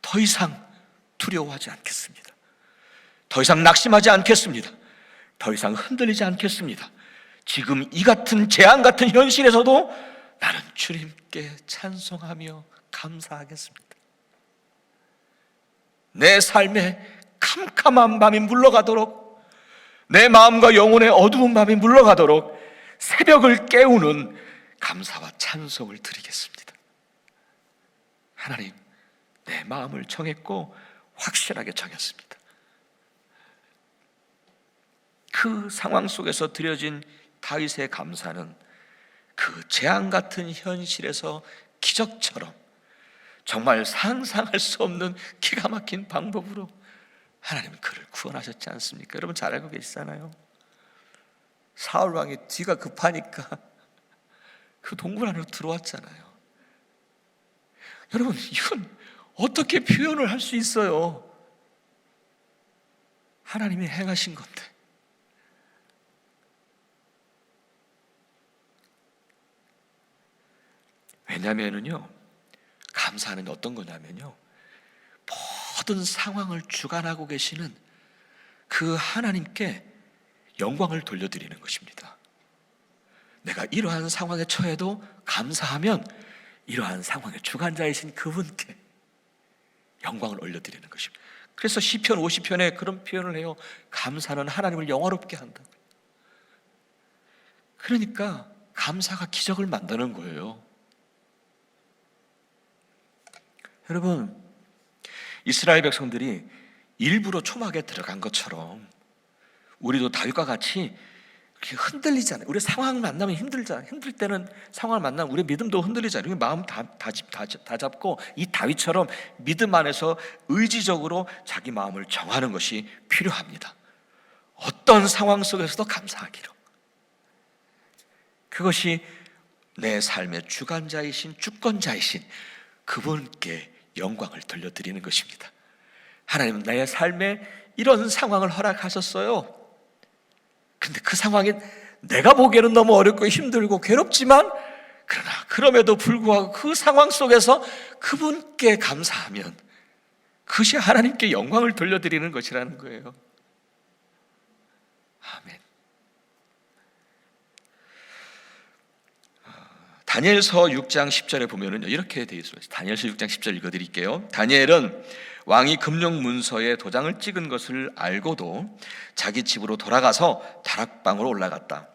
더 이상 두려워하지 않겠습니다. 더 이상 낙심하지 않겠습니다. 더 이상 흔들리지 않겠습니다. 지금 이 같은 재앙 같은 현실에서도 나는 주님께 찬송하며 감사하겠습니다. 내 삶에 캄캄한 밤이 물러가도록, 내 마음과 영혼의 어두운 밤이 물러가도록 새벽을 깨우는 감사와 찬송을 드리겠습니다. 하나님, 내 마음을 정했고 확실하게 정했습니다. 그 상황 속에서 드려진 다윗의 감사는 그 재앙 같은 현실에서 기적처럼 정말 상상할 수 없는 기가 막힌 방법으로 하나님은 그를 구원하셨지 않습니까? 여러분 잘 알고 계시잖아요. 사울 왕이 뒤가 급하니까 그 동굴 안으로 들어왔잖아요. 여러분, 이건 어떻게 표현을 할 수 있어요? 하나님이 행하신 건데. 왜냐면은요, 감사하는 어떤 거냐면요, 모든 상황을 주관하고 계시는 그 하나님께 영광을 돌려드리는 것입니다. 내가 이러한 상황에 처해도 감사하면 이러한 상황의 주관자이신 그분께 영광을 올려드리는 것입니다. 그래서 시편 50편에 그런 표현을 해요. 감사는 하나님을 영화롭게 한다. 그러니까 감사가 기적을 만드는 거예요. 여러분, 이스라엘 백성들이 일부러 초막에 들어간 것처럼 우리도 다윗과 같이 그렇게 흔들리잖아요. 우리 상황을 만나면 힘들잖아요. 힘들 때는 상황을 만나면 우리 믿음도 흔들리잖아요. 마음 다 잡고 이 다윗처럼 믿음 안에서 의지적으로 자기 마음을 정하는 것이 필요합니다. 어떤 상황 속에서도 감사하기로. 그것이 내 삶의 주관자이신 주권자이신 그분께 영광을 돌려드리는 것입니다. 하나님은 나의 삶에 이런 상황을 허락하셨어요. 근데 그 상황이 내가 보기에는 너무 어렵고 힘들고 괴롭지만, 그러나 그럼에도 불구하고 그 상황 속에서 그분께 감사하면 그것이 하나님께 영광을 돌려드리는 것이라는 거예요. 아멘. 다니엘서 6장 10절에 보면은 이렇게 되어 있습니다. 다니엘서 6장 10절 읽어드릴게요. 다니엘은 왕이 금령 문서에 도장을 찍은 것을 알고도 자기 집으로 돌아가서 다락방으로 올라갔다.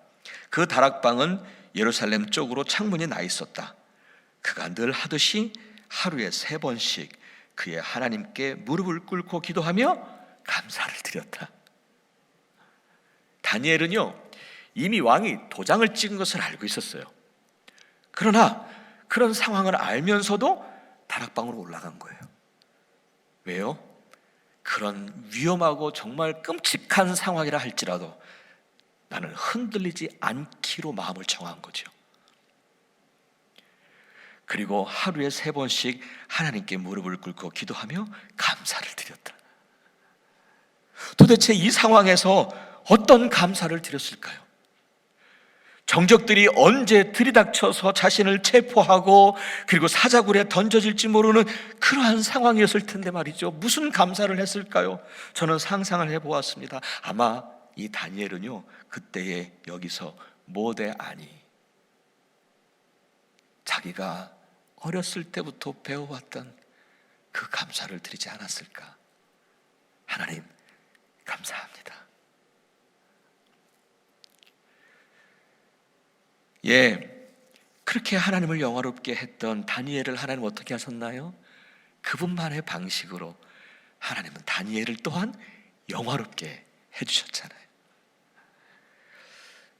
그 다락방은 예루살렘 쪽으로 창문이 나 있었다. 그가 늘 하듯이 하루에 3번씩 그의 하나님께 무릎을 꿇고 기도하며 감사를 드렸다. 다니엘은요, 이미 왕이 도장을 찍은 것을 알고 있었어요. 그러나 그런 상황을 알면서도 다락방으로 올라간 거예요. 왜요? 그런 위험하고 정말 끔찍한 상황이라 할지라도 나는 흔들리지 않기로 마음을 정한 거죠. 그리고 하루에 3번씩 하나님께 무릎을 꿇고 기도하며 감사를 드렸다. 도대체 이 상황에서 어떤 감사를 드렸을까요? 정적들이 언제 들이닥쳐서 자신을 체포하고 그리고 사자굴에 던져질지 모르는 그러한 상황이었을 텐데 말이죠. 무슨 감사를 했을까요? 저는 상상을 해보았습니다. 아마 이 다니엘은요, 그때에 여기서 모대아니, 자기가 어렸을 때부터 배워왔던 그 감사를 드리지 않았을까. 하나님 감사합니다. 그렇게 하나님을 영화롭게 했던 다니엘을 하나님 어떻게 하셨나요? 그분만의 방식으로 하나님은 다니엘을 또한 영화롭게 해주셨잖아요.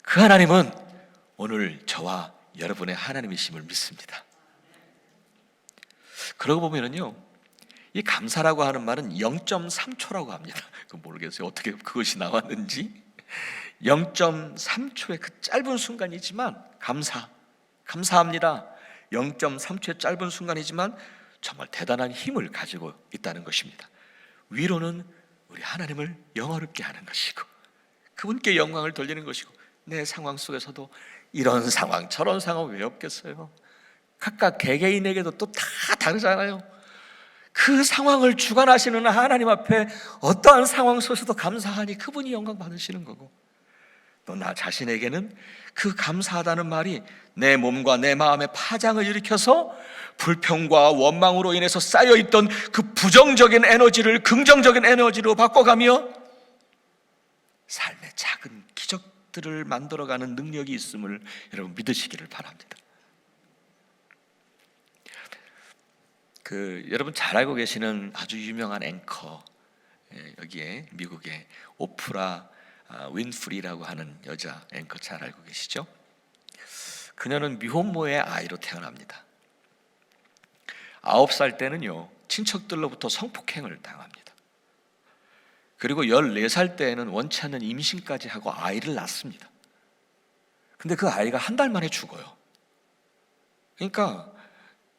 그 하나님은 오늘 저와 여러분의 하나님이심을 믿습니다. 그러고 보면은요, 이 감사라고 하는 말은 0.3초라고 합니다. 모르겠어요. 어떻게 그것이 나왔는지. 0.3초의 그 짧은 순간이지만 감사합니다. 0.3초의 짧은 순간이지만 정말 대단한 힘을 가지고 있다는 것입니다. 위로는 우리 하나님을 영화롭게 하는 것이고 그분께 영광을 돌리는 것이고, 내 상황 속에서도 이런 상황 저런 상황 왜 없겠어요? 각각 개개인에게도 또 다 다르잖아요. 그 상황을 주관하시는 하나님 앞에 어떠한 상황 속에서도 감사하니 그분이 영광 받으시는 거고, 또 나 자신에게는 그 감사하다는 말이 내 몸과 내 마음에 파장을 일으켜서 불평과 원망으로 인해서 쌓여있던 그 부정적인 에너지를 긍정적인 에너지로 바꿔가며 삶의 작은 기적들을 만들어가는 능력이 있음을 여러분 믿으시기를 바랍니다. 여러분 잘 알고 계시는 아주 유명한 앵커, 여기에 미국의 오프라 윈프리라고 하는 여자 앵커 잘 알고 계시죠? 그녀는 미혼모의 아이로 태어납니다. 9살 때는요, 친척들로부터 성폭행을 당합니다. 그리고 14살 때에는 원치 않는 임신까지 하고 아이를 낳습니다. 근데 그 아이가 한 달 만에 죽어요. 그러니까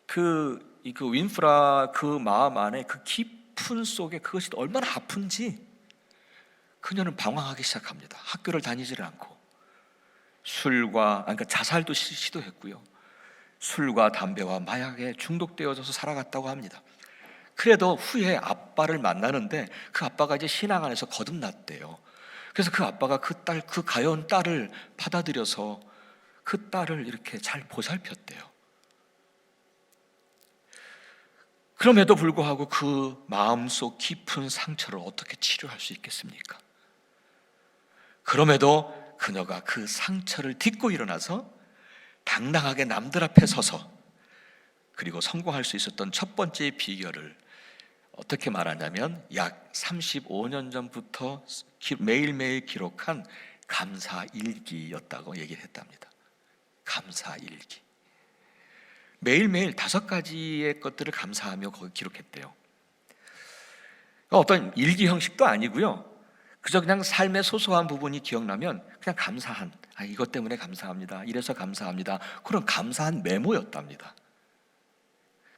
그 윈프라 그 마음 안에 그 깊은 속에 그것이 얼마나 아픈지 그녀는 방황하기 시작합니다. 학교를 다니지를 않고 그러니까 자살도 시도했고요. 술과 담배와 마약에 중독되어져서 살아갔다고 합니다. 그래도 후에 아빠를 만나는데 그 아빠가 이제 신앙 안에서 거듭났대요. 그래서 그 아빠가 그 가여운 딸을 받아들여서 그 딸을 이렇게 잘 보살폈대요. 그럼에도 불구하고 그 마음속 깊은 상처를 어떻게 치료할 수 있겠습니까? 그럼에도 그녀가 그 상처를 딛고 일어나서 당당하게 남들 앞에 서서 그리고 성공할 수 있었던 첫 번째 비결을 어떻게 말하냐면 약 35년 전부터 매일매일 기록한 감사일기였다고 얘기를 했답니다. 감사일기. 매일매일 5가지의 것들을 감사하며 거기 기록했대요. 어떤 일기 형식도 아니고요. 그저 그냥 삶의 소소한 부분이 기억나면 그냥 감사한, 이것 때문에 감사합니다, 이래서 감사합니다, 그런 감사한 메모였답니다.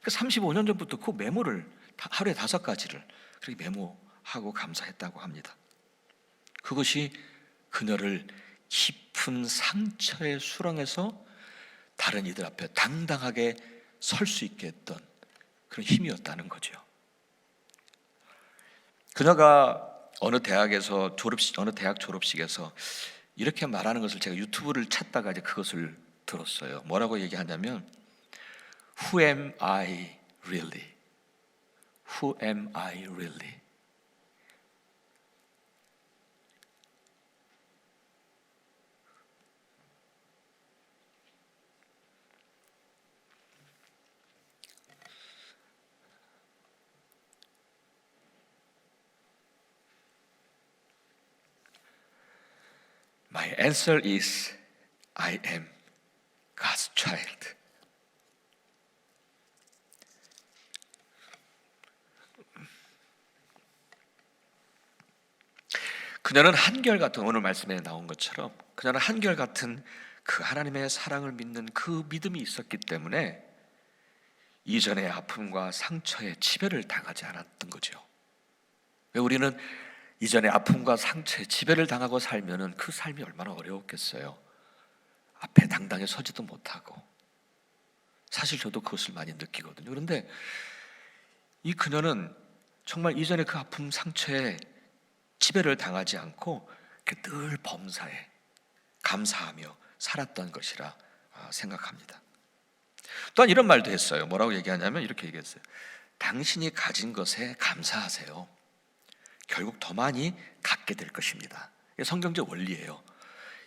35년 전부터 그 메모를 하루에 5가지를 그렇게 메모하고 감사했다고 합니다. 그것이 그녀를 깊은 상처의 수렁에서 다른 이들 앞에 당당하게 설 수 있게 했던 그런 힘이었다는 거죠. 그녀가 어느 대학 졸업식에서 이렇게 말하는 것을 제가 유튜브를 찾다가 이제 그것을 들었어요. 뭐라고 얘기하냐면 Who am I really? Who am I really? My answer is I am God's child. 그녀는 한결같은, 오늘 말씀에 나온 것처럼 그녀는 한결같은 그 하나님의 사랑을 믿는 그 믿음이 있었기 때문에 이전의 아픔과 상처에 지배를 당하지 않았던 거죠. 왜 우리는 이전의 아픔과 상처에 지배를 당하고 살면은 그 삶이 얼마나 어려웠겠어요. 앞에 당당히 서지도 못하고. 사실 저도 그것을 많이 느끼거든요. 그런데 이 그녀는 정말 이전의 그 아픔, 상처에 지배를 당하지 않고 늘 범사에 감사하며 살았던 것이라 생각합니다. 또한 이런 말도 했어요. 뭐라고 얘기하냐면 이렇게 얘기했어요. 당신이 가진 것에 감사하세요. 결국 더 많이 갖게 될 것입니다. 이게 성경적 원리예요.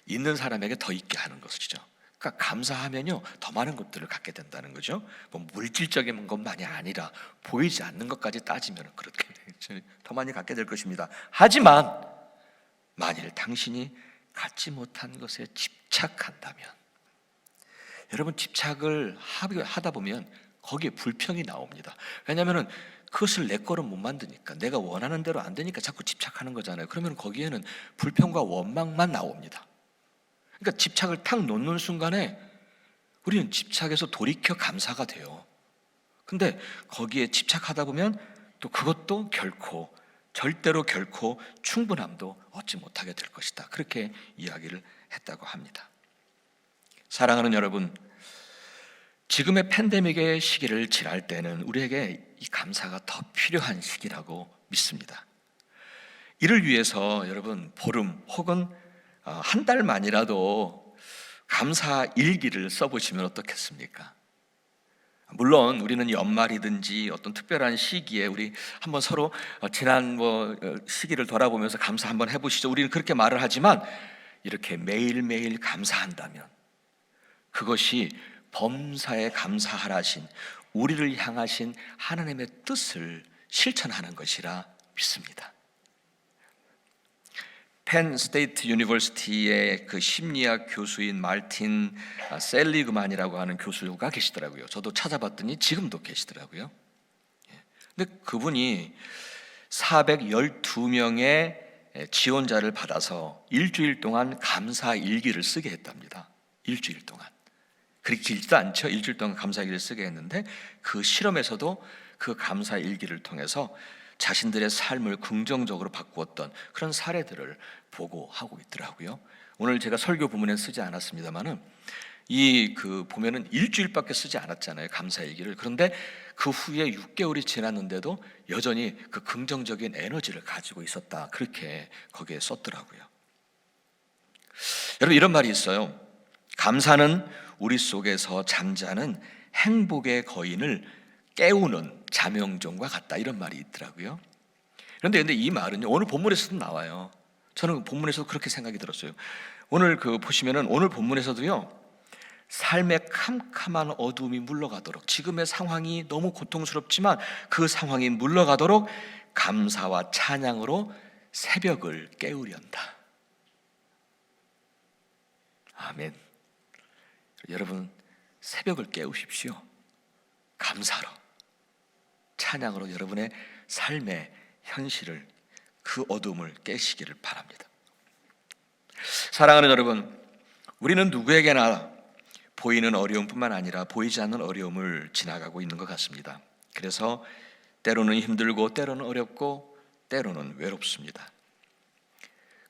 있는 사람에게 더 있게 하는 것이죠. 그러니까 감사하면요 더 많은 것들을 갖게 된다는 거죠. 뭐 물질적인 것만이 아니라 보이지 않는 것까지 따지면 그렇게 더 많이 갖게 될 것입니다. 하지만 만일 당신이 갖지 못한 것에 집착한다면, 여러분 집착을 하다 보면 거기에 불평이 나옵니다. 왜냐하면 그것을 내 거로 못 만드니까, 내가 원하는 대로 안 되니까 자꾸 집착하는 거잖아요. 그러면 거기에는 불평과 원망만 나옵니다. 그러니까 집착을 탁 놓는 순간에 우리는 집착에서 돌이켜 감사가 돼요. 근데 거기에 집착하다 보면 또 그것도 절대로 결코 충분함도 얻지 못하게 될 것이다. 그렇게 이야기를 했다고 합니다. 사랑하는 여러분, 지금의 팬데믹의 시기를 지날 때는 우리에게 이 감사가 더 필요한 시기라고 믿습니다. 이를 위해서 여러분 보름 혹은 한 달만이라도 감사 일기를 써보시면 어떻겠습니까? 물론 우리는 연말이든지 어떤 특별한 시기에 우리 한번 서로 지난 시기를 돌아보면서 감사 한번 해보시죠. 우리는 그렇게 말을 하지만 이렇게 매일매일 감사한다면 그것이 범사에 감사하라 하신 우리를 향하신 하나님의 뜻을 실천하는 것이라 믿습니다. 펜 스테이트 유니버시티의 그 심리학 교수인 말틴 셀리그만이라고 하는 교수가 계시더라고요. 저도 찾아봤더니 지금도 계시더라고요. 근데 그분이 412명의 지원자를 받아서 일주일 동안 감사 일기를 쓰게 했답니다. 일주일 동안. 그렇게 길지도 않죠. 일주일 동안 감사 일기를 쓰게 했는데 그 실험에서도 그 감사 일기를 통해서 자신들의 삶을 긍정적으로 바꾸었던 그런 사례들을 보고하고 있더라고요. 오늘 제가 설교 부문에 쓰지 않았습니다만은 보면은 일주일밖에 쓰지 않았잖아요, 감사일기를. 그런데 그 후에 6개월이 지났는데도 여전히 그 긍정적인 에너지를 가지고 있었다, 그렇게 거기에 썼더라고요. 여러분, 이런 말이 있어요. 감사는 우리 속에서 잠자는 행복의 거인을 깨우는 자명종과 같다, 이런 말이 있더라고요. 그런데 이 말은요, 오늘 본문에서도 나와요. 저는 본문에서 그렇게 생각이 들었어요. 오늘 보시면은 오늘 본문에서도요, 삶의 캄캄한 어두움이 물러가도록, 지금의 상황이 너무 고통스럽지만 그 상황이 물러가도록 감사와 찬양으로 새벽을 깨우련다. 아멘. 여러분, 새벽을 깨우십시오. 감사로, 찬양으로 여러분의 삶의 현실을, 그 어둠을 깨시기를 바랍니다. 사랑하는 여러분, 우리는 누구에게나 보이는 어려움뿐만 아니라 보이지 않는 어려움을 지나가고 있는 것 같습니다. 그래서 때로는 힘들고, 때로는 어렵고, 때로는 외롭습니다.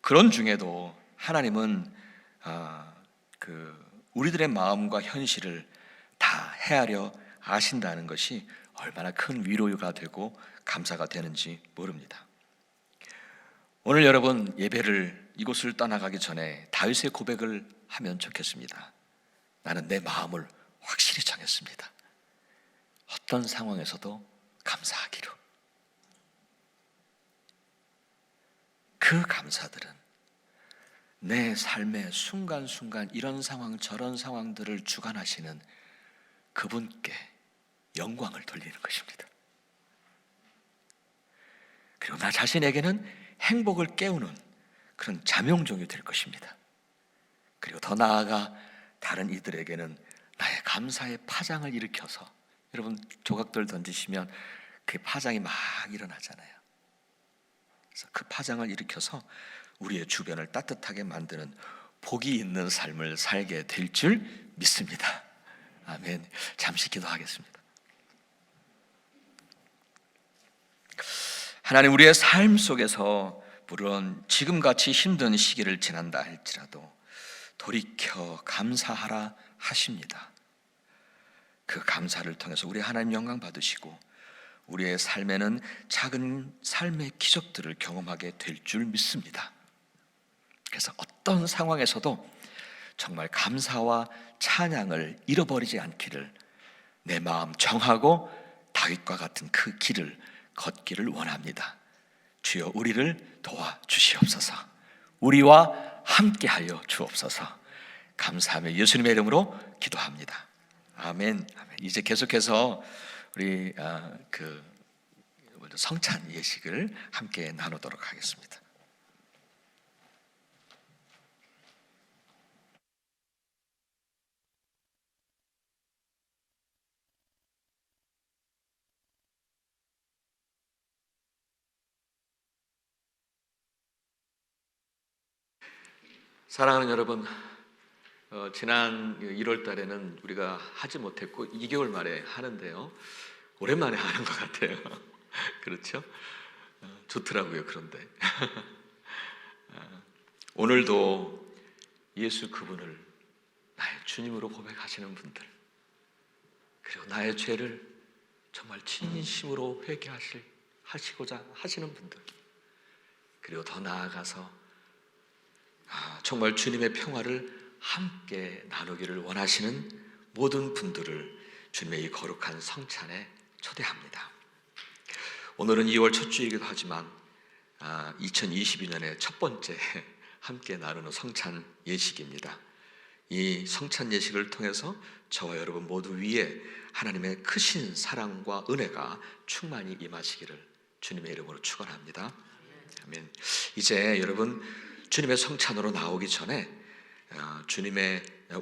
그런 중에도 하나님은 우리들의 마음과 현실을 다 헤아려 아신다는 것이 얼마나 큰 위로가 되고 감사가 되는지 모릅니다. 오늘 여러분, 예배를 이곳을 떠나가기 전에 다윗의 고백을 하면 좋겠습니다. 나는 내 마음을 확실히 정했습니다. 어떤 상황에서도 감사하기로. 그 감사들은 내 삶의 순간순간 이런 상황 저런 상황들을 주관하시는 그분께 영광을 돌리는 것입니다. 그리고 나 자신에게는 행복을 깨우는 그런 자명종이 될 것입니다. 그리고 더 나아가 다른 이들에게는 나의 감사의 파장을 일으켜서, 여러분 조각들 던지시면 그 파장이 막 일어나잖아요. 그래서 그 파장을 일으켜서 우리의 주변을 따뜻하게 만드는 복이 있는 삶을 살게 될 줄 믿습니다. 아멘. 잠시 기도하겠습니다. 하나님, 우리의 삶 속에서 물론 지금같이 힘든 시기를 지난다 할지라도 돌이켜 감사하라 하십니다. 그 감사를 통해서 우리 하나님 영광 받으시고 우리의 삶에는 작은 삶의 기적들을 경험하게 될 줄 믿습니다. 그래서 어떤 상황에서도 정말 감사와 찬양을 잃어버리지 않기를, 내 마음 정하고 다윗과 같은 그 길을 걷기를 원합니다. 주여, 우리를 도와주시옵소서. 우리와 함께하여 주옵소서. 감사하며 예수님의 이름으로 기도합니다. 아멘. 아멘. 이제 계속해서 우리 성찬 예식을 함께 나누도록 하겠습니다. 사랑하는 여러분, 지난 1월 달에는 우리가 하지 못했고 2개월 만에 하는데요, 오랜만에 하는 것 같아요. 그렇죠? 좋더라고요. 그런데 오늘도 예수 그분을 나의 주님으로 고백하시는 분들, 그리고 나의 죄를 정말 진심으로 회개하시고자 하시는 분들, 그리고 더 나아가서 정말 주님의 평화를 함께 나누기를 원하시는 모든 분들을 주님의 이 거룩한 성찬에 초대합니다. 오늘은 2월 첫 주이기도 하지만 2022년의 첫 번째 함께 나누는 성찬 예식입니다. 이 성찬 예식을 통해서 저와 여러분 모두 위에 하나님의 크신 사랑과 은혜가 충만히 임하시기를 주님의 이름으로 축원합니다. 아멘. 이제 여러분, 주님의 성찬으로 나오기 전에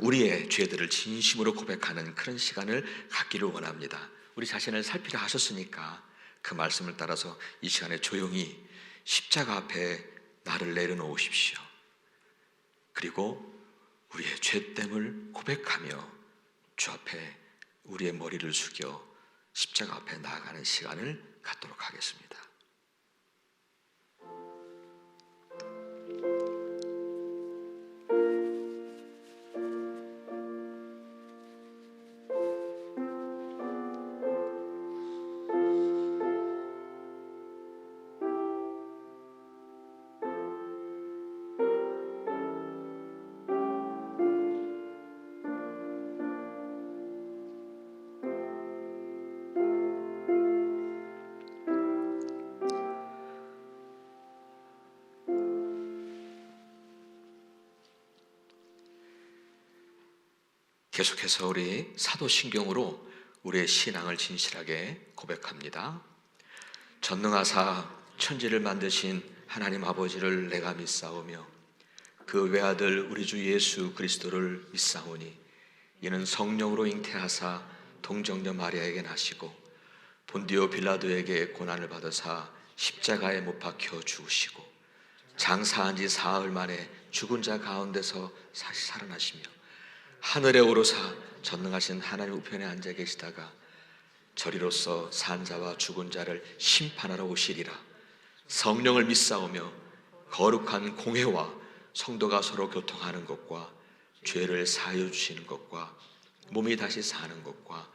우리의 죄들을 진심으로 고백하는 그런 시간을 갖기를 원합니다. 우리 자신을 살피려 하셨으니까 그 말씀을 따라서 이 시간에 조용히 십자가 앞에 나를 내려놓으십시오. 그리고 우리의 죄됨을 고백하며 주 앞에 우리의 머리를 숙여 십자가 앞에 나아가는 시간을 갖도록 하겠습니다. 계속해서 우리 사도신경으로 우리의 신앙을 진실하게 고백합니다. 전능하사 천지를 만드신 하나님 아버지를 내가 믿사오며 그 외아들 우리 주 예수 그리스도를 믿사오니 이는 성령으로 잉태하사 동정녀 마리아에게 나시고 본디오 빌라도에게 고난을 받으사 십자가에 못 박혀 죽으시고 장사한 지 사흘 만에 죽은 자 가운데서 다시 살아나시며 하늘에 오르사 전능하신 하나님 우편에 앉아 계시다가 저리로서 산 자와 죽은 자를 심판하러 오시리라. 성령을 믿사오며 거룩한 공회와 성도가 서로 교통하는 것과 죄를 사하여 주시는 것과 몸이 다시 사는 것과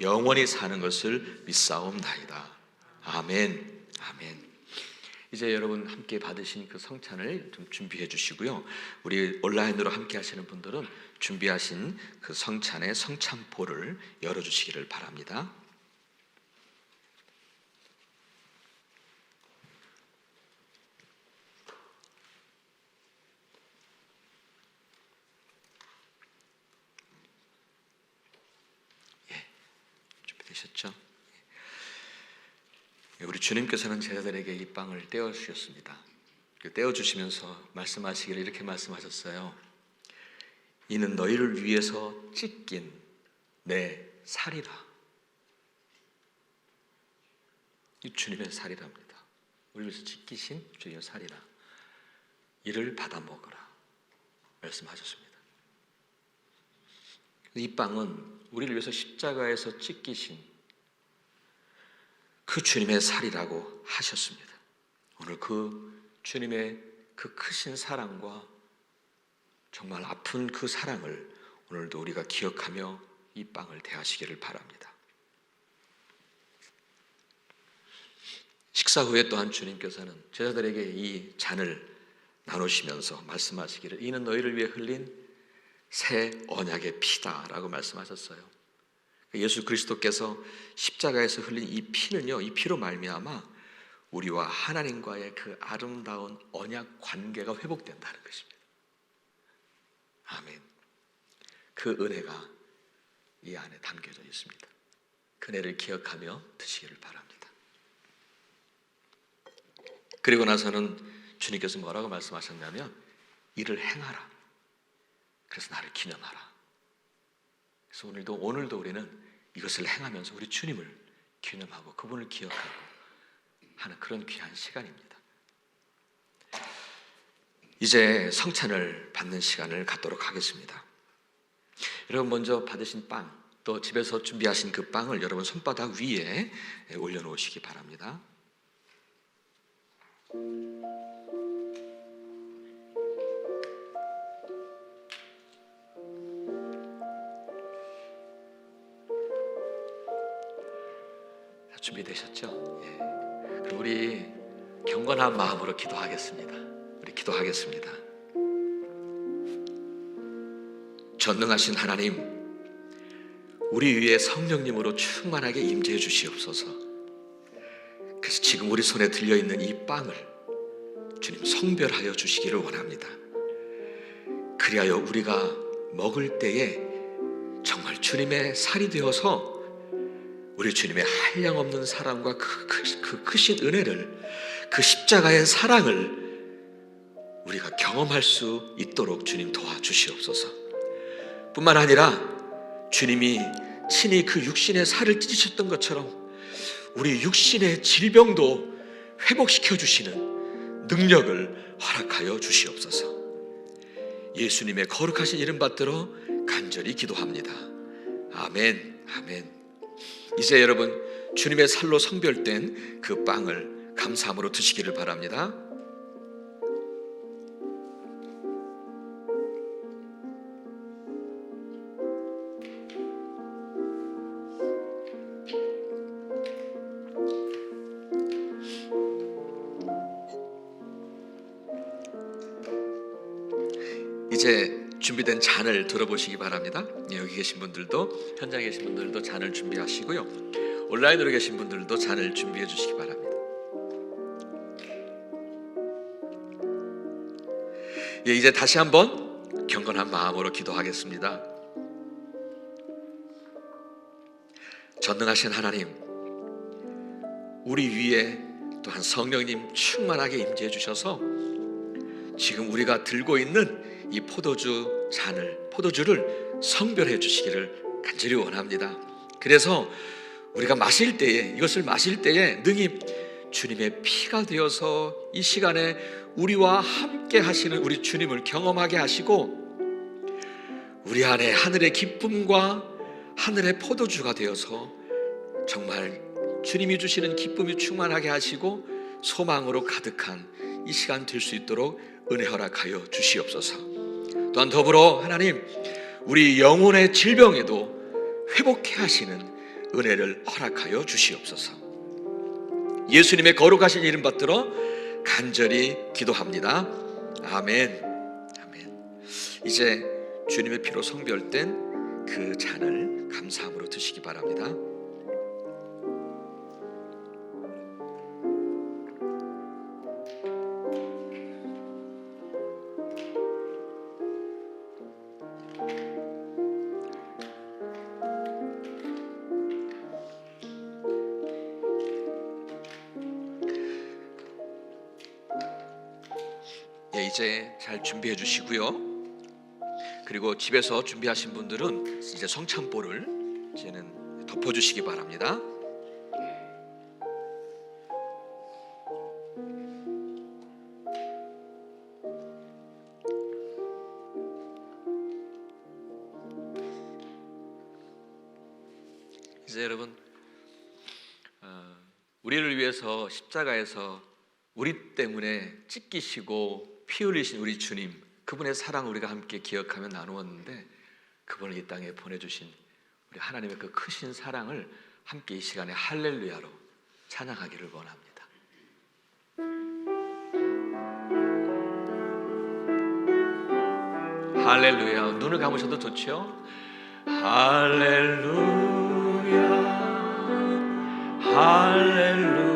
영원히 사는 것을 믿사옵나이다. 아멘. 아멘. 이제 여러분 함께 받으신 그 성찬을 좀 준비해 주시고요. 우리 온라인으로 함께 하시는 분들은 준비하신 그 성찬의 성찬포를 열어주시기를 바랍니다. 준비되셨죠? 우리 주님께서는 제자들에게 이 빵을 떼어주셨습니다. 떼어주시면서 말씀하시기를 이렇게 말씀하셨어요. 이는 너희를 위해서 찢긴 내 살이라. 이 주님의 살이랍니다. 우리를 위해서 찢기신 주님의 살이라. 이를 받아 먹으라 말씀하셨습니다. 이 빵은 우리를 위해서 십자가에서 찢기신 그 주님의 살이라고 하셨습니다. 오늘 그 주님의 그 크신 사랑과 정말 아픈 그 사랑을 오늘도 우리가 기억하며 이 빵을 대하시기를 바랍니다. 식사 후에 또한 주님께서는 제자들에게 이 잔을 나누시면서 말씀하시기를 이는 너희를 위해 흘린 새 언약의 피다라고 말씀하셨어요. 예수 그리스도께서 십자가에서 흘린 이 피는요, 이 피로 말미암아 우리와 하나님과의 그 아름다운 언약 관계가 회복된다는 것입니다. 아멘. 그 은혜가 이 안에 담겨져 있습니다. 그 은혜를 기억하며 드시기를 바랍니다. 그리고 나서는 주님께서 뭐라고 말씀하셨냐면 이를 행하라. 그래서 나를 기념하라. 그래서 오늘도 우리는 이것을 행하면서 우리 주님을 기념하고 그분을 기억하고 하는 그런 귀한 시간입니다. 이제 성찬을 받는 시간을 갖도록 하겠습니다. 여러분 먼저 받으신 빵, 또 집에서 준비하신 그 빵을 여러분 손바닥 위에 올려놓으시기 바랍니다. 준비되셨죠? 예. 그럼 우리 경건한 마음으로 기도하겠습니다. 우리 기도하겠습니다. 전능하신 하나님, 우리 위에 성령님으로 충만하게 임재해 주시옵소서. 그래서 지금 우리 손에 들려있는 이 빵을 주님 성별하여 주시기를 원합니다. 그리하여 우리가 먹을 때에 정말 주님의 살이 되어서 우리 주님의 한량없는 사랑과 그 크신 은혜를, 그 십자가의 사랑을 우리가 경험할 수 있도록 주님 도와주시옵소서. 뿐만 아니라 주님이 친히 그 육신의 살을 찢으셨던 것처럼 우리 육신의 질병도 회복시켜 주시는 능력을 허락하여 주시옵소서. 예수님의 거룩하신 이름 받들어 간절히 기도합니다. 아멘. 아멘. 이제 여러분 주님의 살로 성별된 그 빵을 감사함으로 드시기를 바랍니다. 이제 준비된 잔을 들어보시기 바랍니다. 여기 계신 분들도, 현장에 계신 분들도 잔을 준비하시고요. 온라인으로 계신 분들도 잔을 준비해 주시기 바랍니다. 이제 다시 한번 경건한 마음으로 기도하겠습니다. 전능하신 하나님, 우리 위에 또한 성령님 충만하게 임재해 주셔서 지금 우리가 들고 있는 이 포도주를 성별해 주시기를 간절히 원합니다. 그래서 우리가 이것을 마실 때에 능히 주님의 피가 되어서 이 시간에 우리와 함께 하시는 우리 주님을 경험하게 하시고, 우리 안에 하늘의 기쁨과 하늘의 포도주가 되어서 정말 주님이 주시는 기쁨이 충만하게 하시고 소망으로 가득한 이 시간 될 수 있도록 은혜 허락하여 주시옵소서. 또한 더불어 하나님, 우리 영혼의 질병에도 회복해 하시는 은혜를 허락하여 주시옵소서. 예수님의 거룩하신 이름 받들어 간절히 기도합니다. 아멘. 아멘. 이제 주님의 피로 성별된 그 잔을 감사함으로 드시기 바랍니다. 이제 잘 준비해 주시고요. 그리고 집에서 준비하신 분들은 이제 성찬볼을 이제는 덮어 주시기 바랍니다. 이제 여러분, 우리를 위해서 십자가에서 우리 때문에 찢기시고 피 흘리신 우리 주님, 그분의 사랑 우리가 함께 기억하며 나누었는데, 그분을 이 땅에 보내주신 우리 하나님의 그 크신 사랑을 함께 이 시간에 할렐루야로 찬양하기를 원합니다. 할렐루야. 눈을 감으셔도 좋죠? 할렐루야, 할렐루야,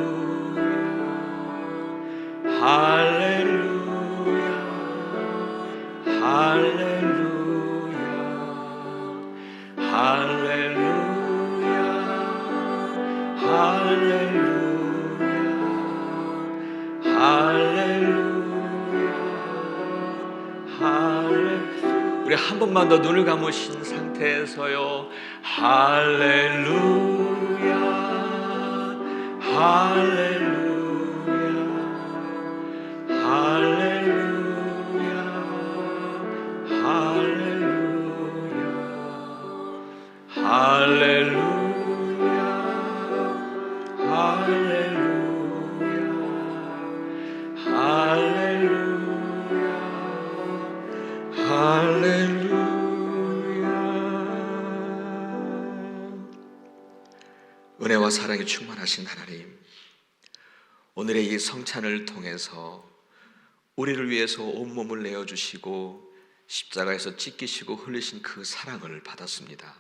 할렐루야, 할렐루야, 할렐루야, 할렐루야, 할렐루야. 우리 한 번만 더 눈을 감으신 상태에서요. 할렐루야, 할렐루야, 할렐루야, 할렐루야, 할렐루야, 할렐루야, 할렐루야, 할렐루야. 은혜와 사랑이 충만하신 하나님, 오늘의 이 성찬을 통해서 우리를 위해서 온몸을 내어주시고 십자가에서 찢기시고 흘리신 그 사랑을 받았습니다.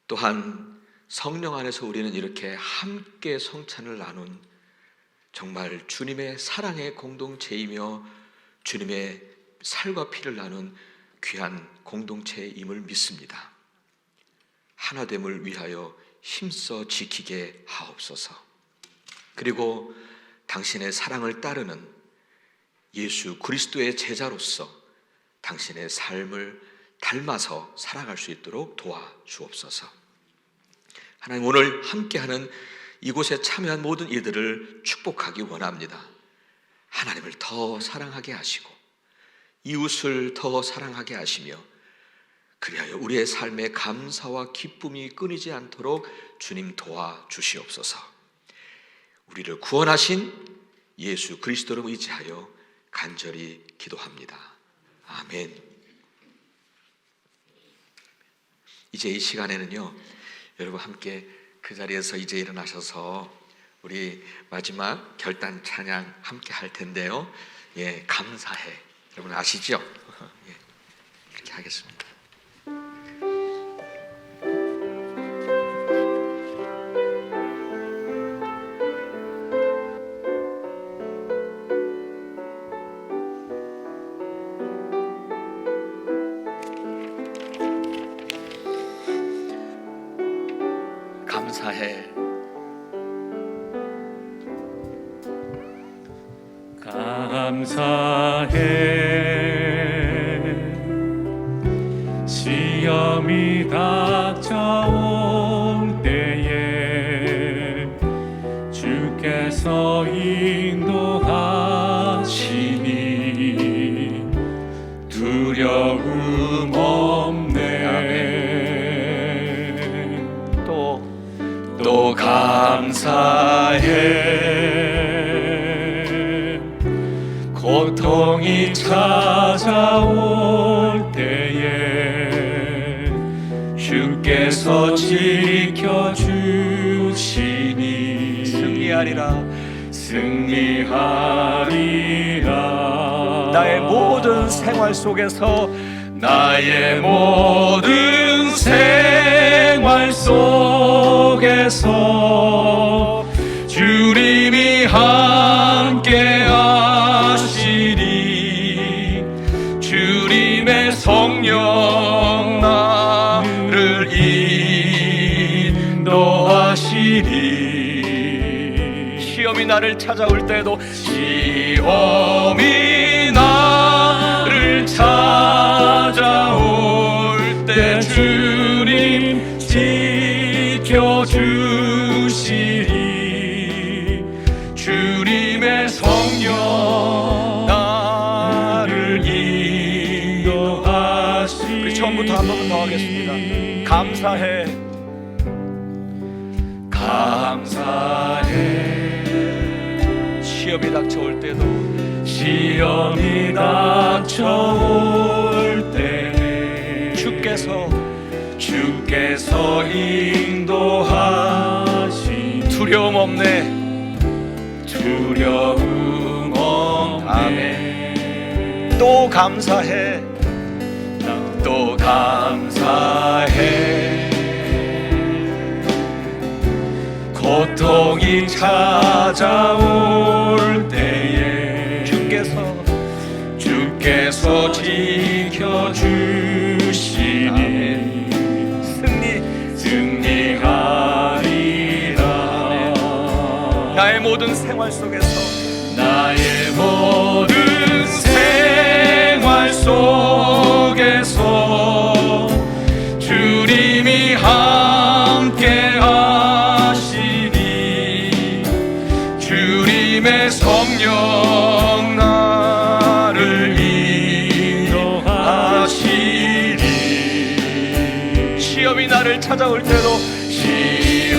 또한 성령 안에서 우리는 이렇게 함께 성찬을 나눈 정말 주님의 사랑의 공동체이며 주님의 살과 피를 나눈 귀한 공동체임을 믿습니다. 하나됨을 위하여 힘써 지키게 하옵소서. 그리고 당신의 사랑을 따르는 예수 그리스도의 제자로서 당신의 삶을 닮아서 살아갈 수 있도록 도와주옵소서. 하나님, 오늘 함께하는 이곳에 참여한 모든 이들을 축복하기 원합니다. 하나님을 더 사랑하게 하시고 이웃을 더 사랑하게 하시며, 그리하여 우리의 삶에 감사와 기쁨이 끊이지 않도록 주님 도와주시옵소서. 우리를 구원하신 예수 그리스도를 의지하여 간절히 기도합니다. 아멘. 이제 이 시간에는요, 여러분 함께 그 자리에서 이제 일어나셔서 우리 마지막 결단 찬양 함께 할 텐데요. 감사해. 여러분 아시죠? 이렇게 하겠습니다. 감사해. 감사해. 시험이 닥쳐올 때에 주께서 인도하시니 두려움 없네. 또 감사해. 고통이 찾아올 때에 주께서 지켜주시니 승리하리라. 나의 모든 생활 속에서 주님이 함께 하시니 주님의 성령 나를 인도하시니 시험이 나를 찾아올 때도 시험이 나를 찾아올 때 주님 지켜주시니 주님의 성령 나를 인도하시니. 우리 처음부터 한 번 더 하겠습니다. 감사해. 감사해. 시험이 닥쳐올 때도 시험이 닥쳐올 때 주께서 인도하시니 두려움 없네. 두려움 없네. 또 감사해. 또 감사해. 고통이 찾아올 때에 주께서 지켜주시니 승리하리라. 나의 모든 생활 속에서 주님이 함께 하시니 주님의 성령 나를 인도하시니 시험이 나를 찾아올 때도 시험이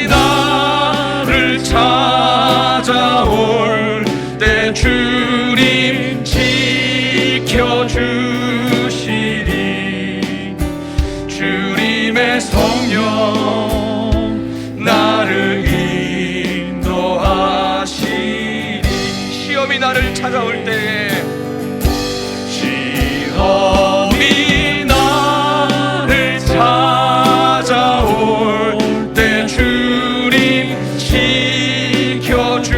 나를 찾아올 때 주님 지켜주시니 주님의 성령 나를 인도하시니. 시험이 나를 찾아올 때에 시험이 나를 찾아올 때 주님 지켜주시니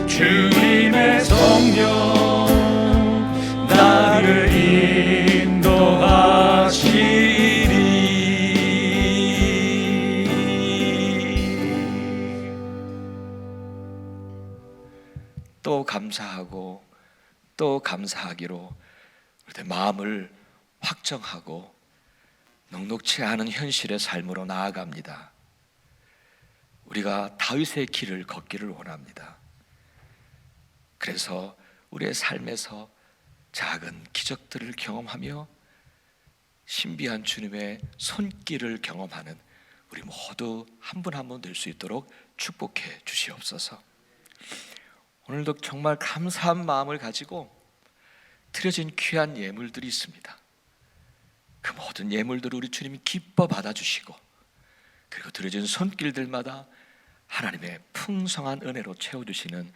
주님의 성령 나를 인도하시니. 또 감사하고 또 감사하기로 우리의 마음을 확정하고 넉넉치 않은 현실의 삶으로 나아갑니다. 우리가 다윗의 길을 걷기를 원합니다. 그래서 우리의 삶에서 작은 기적들을 경험하며 신비한 주님의 손길을 경험하는 우리 모두 한 분 한 분 될 수 있도록 축복해 주시옵소서. 오늘도 정말 감사한 마음을 가지고 드려진 귀한 예물들이 있습니다. 그 모든 예물들을 우리 주님이 기뻐 받아주시고 그리고 드려진 손길들마다 하나님의 풍성한 은혜로 채워주시는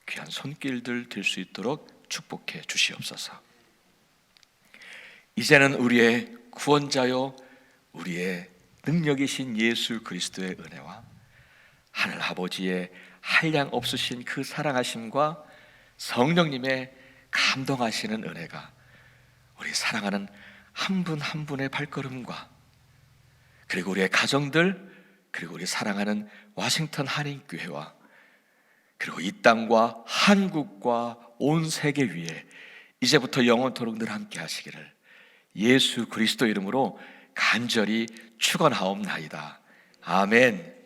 귀한 손길들 될 수 있도록 축복해 주시옵소서. 이제는 우리의 구원자요 우리의 능력이신 예수 그리스도의 은혜와 하늘 아버지의 한량 없으신 그 사랑하심과 성령님의 감동하시는 은혜가 우리 사랑하는 한 분 한 분의 발걸음과 그리고 우리의 가정들, 그리고 우리 사랑하는 워싱턴 한인교회와 그리고 이 땅과 한국과 온 세계 위에 이제부터 영원토록 늘 함께 하시기를 예수 그리스도 이름으로 간절히 축원하옵나이다. 아멘.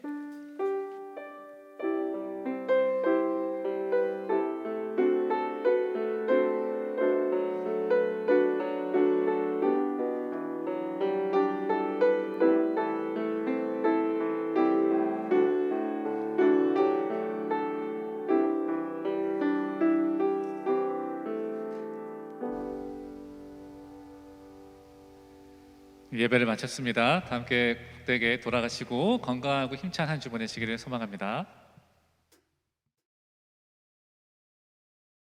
예배를 마쳤습니다. 다 함께 댁에 돌아가시고 건강하고 힘찬 한 주 보내시기를 소망합니다.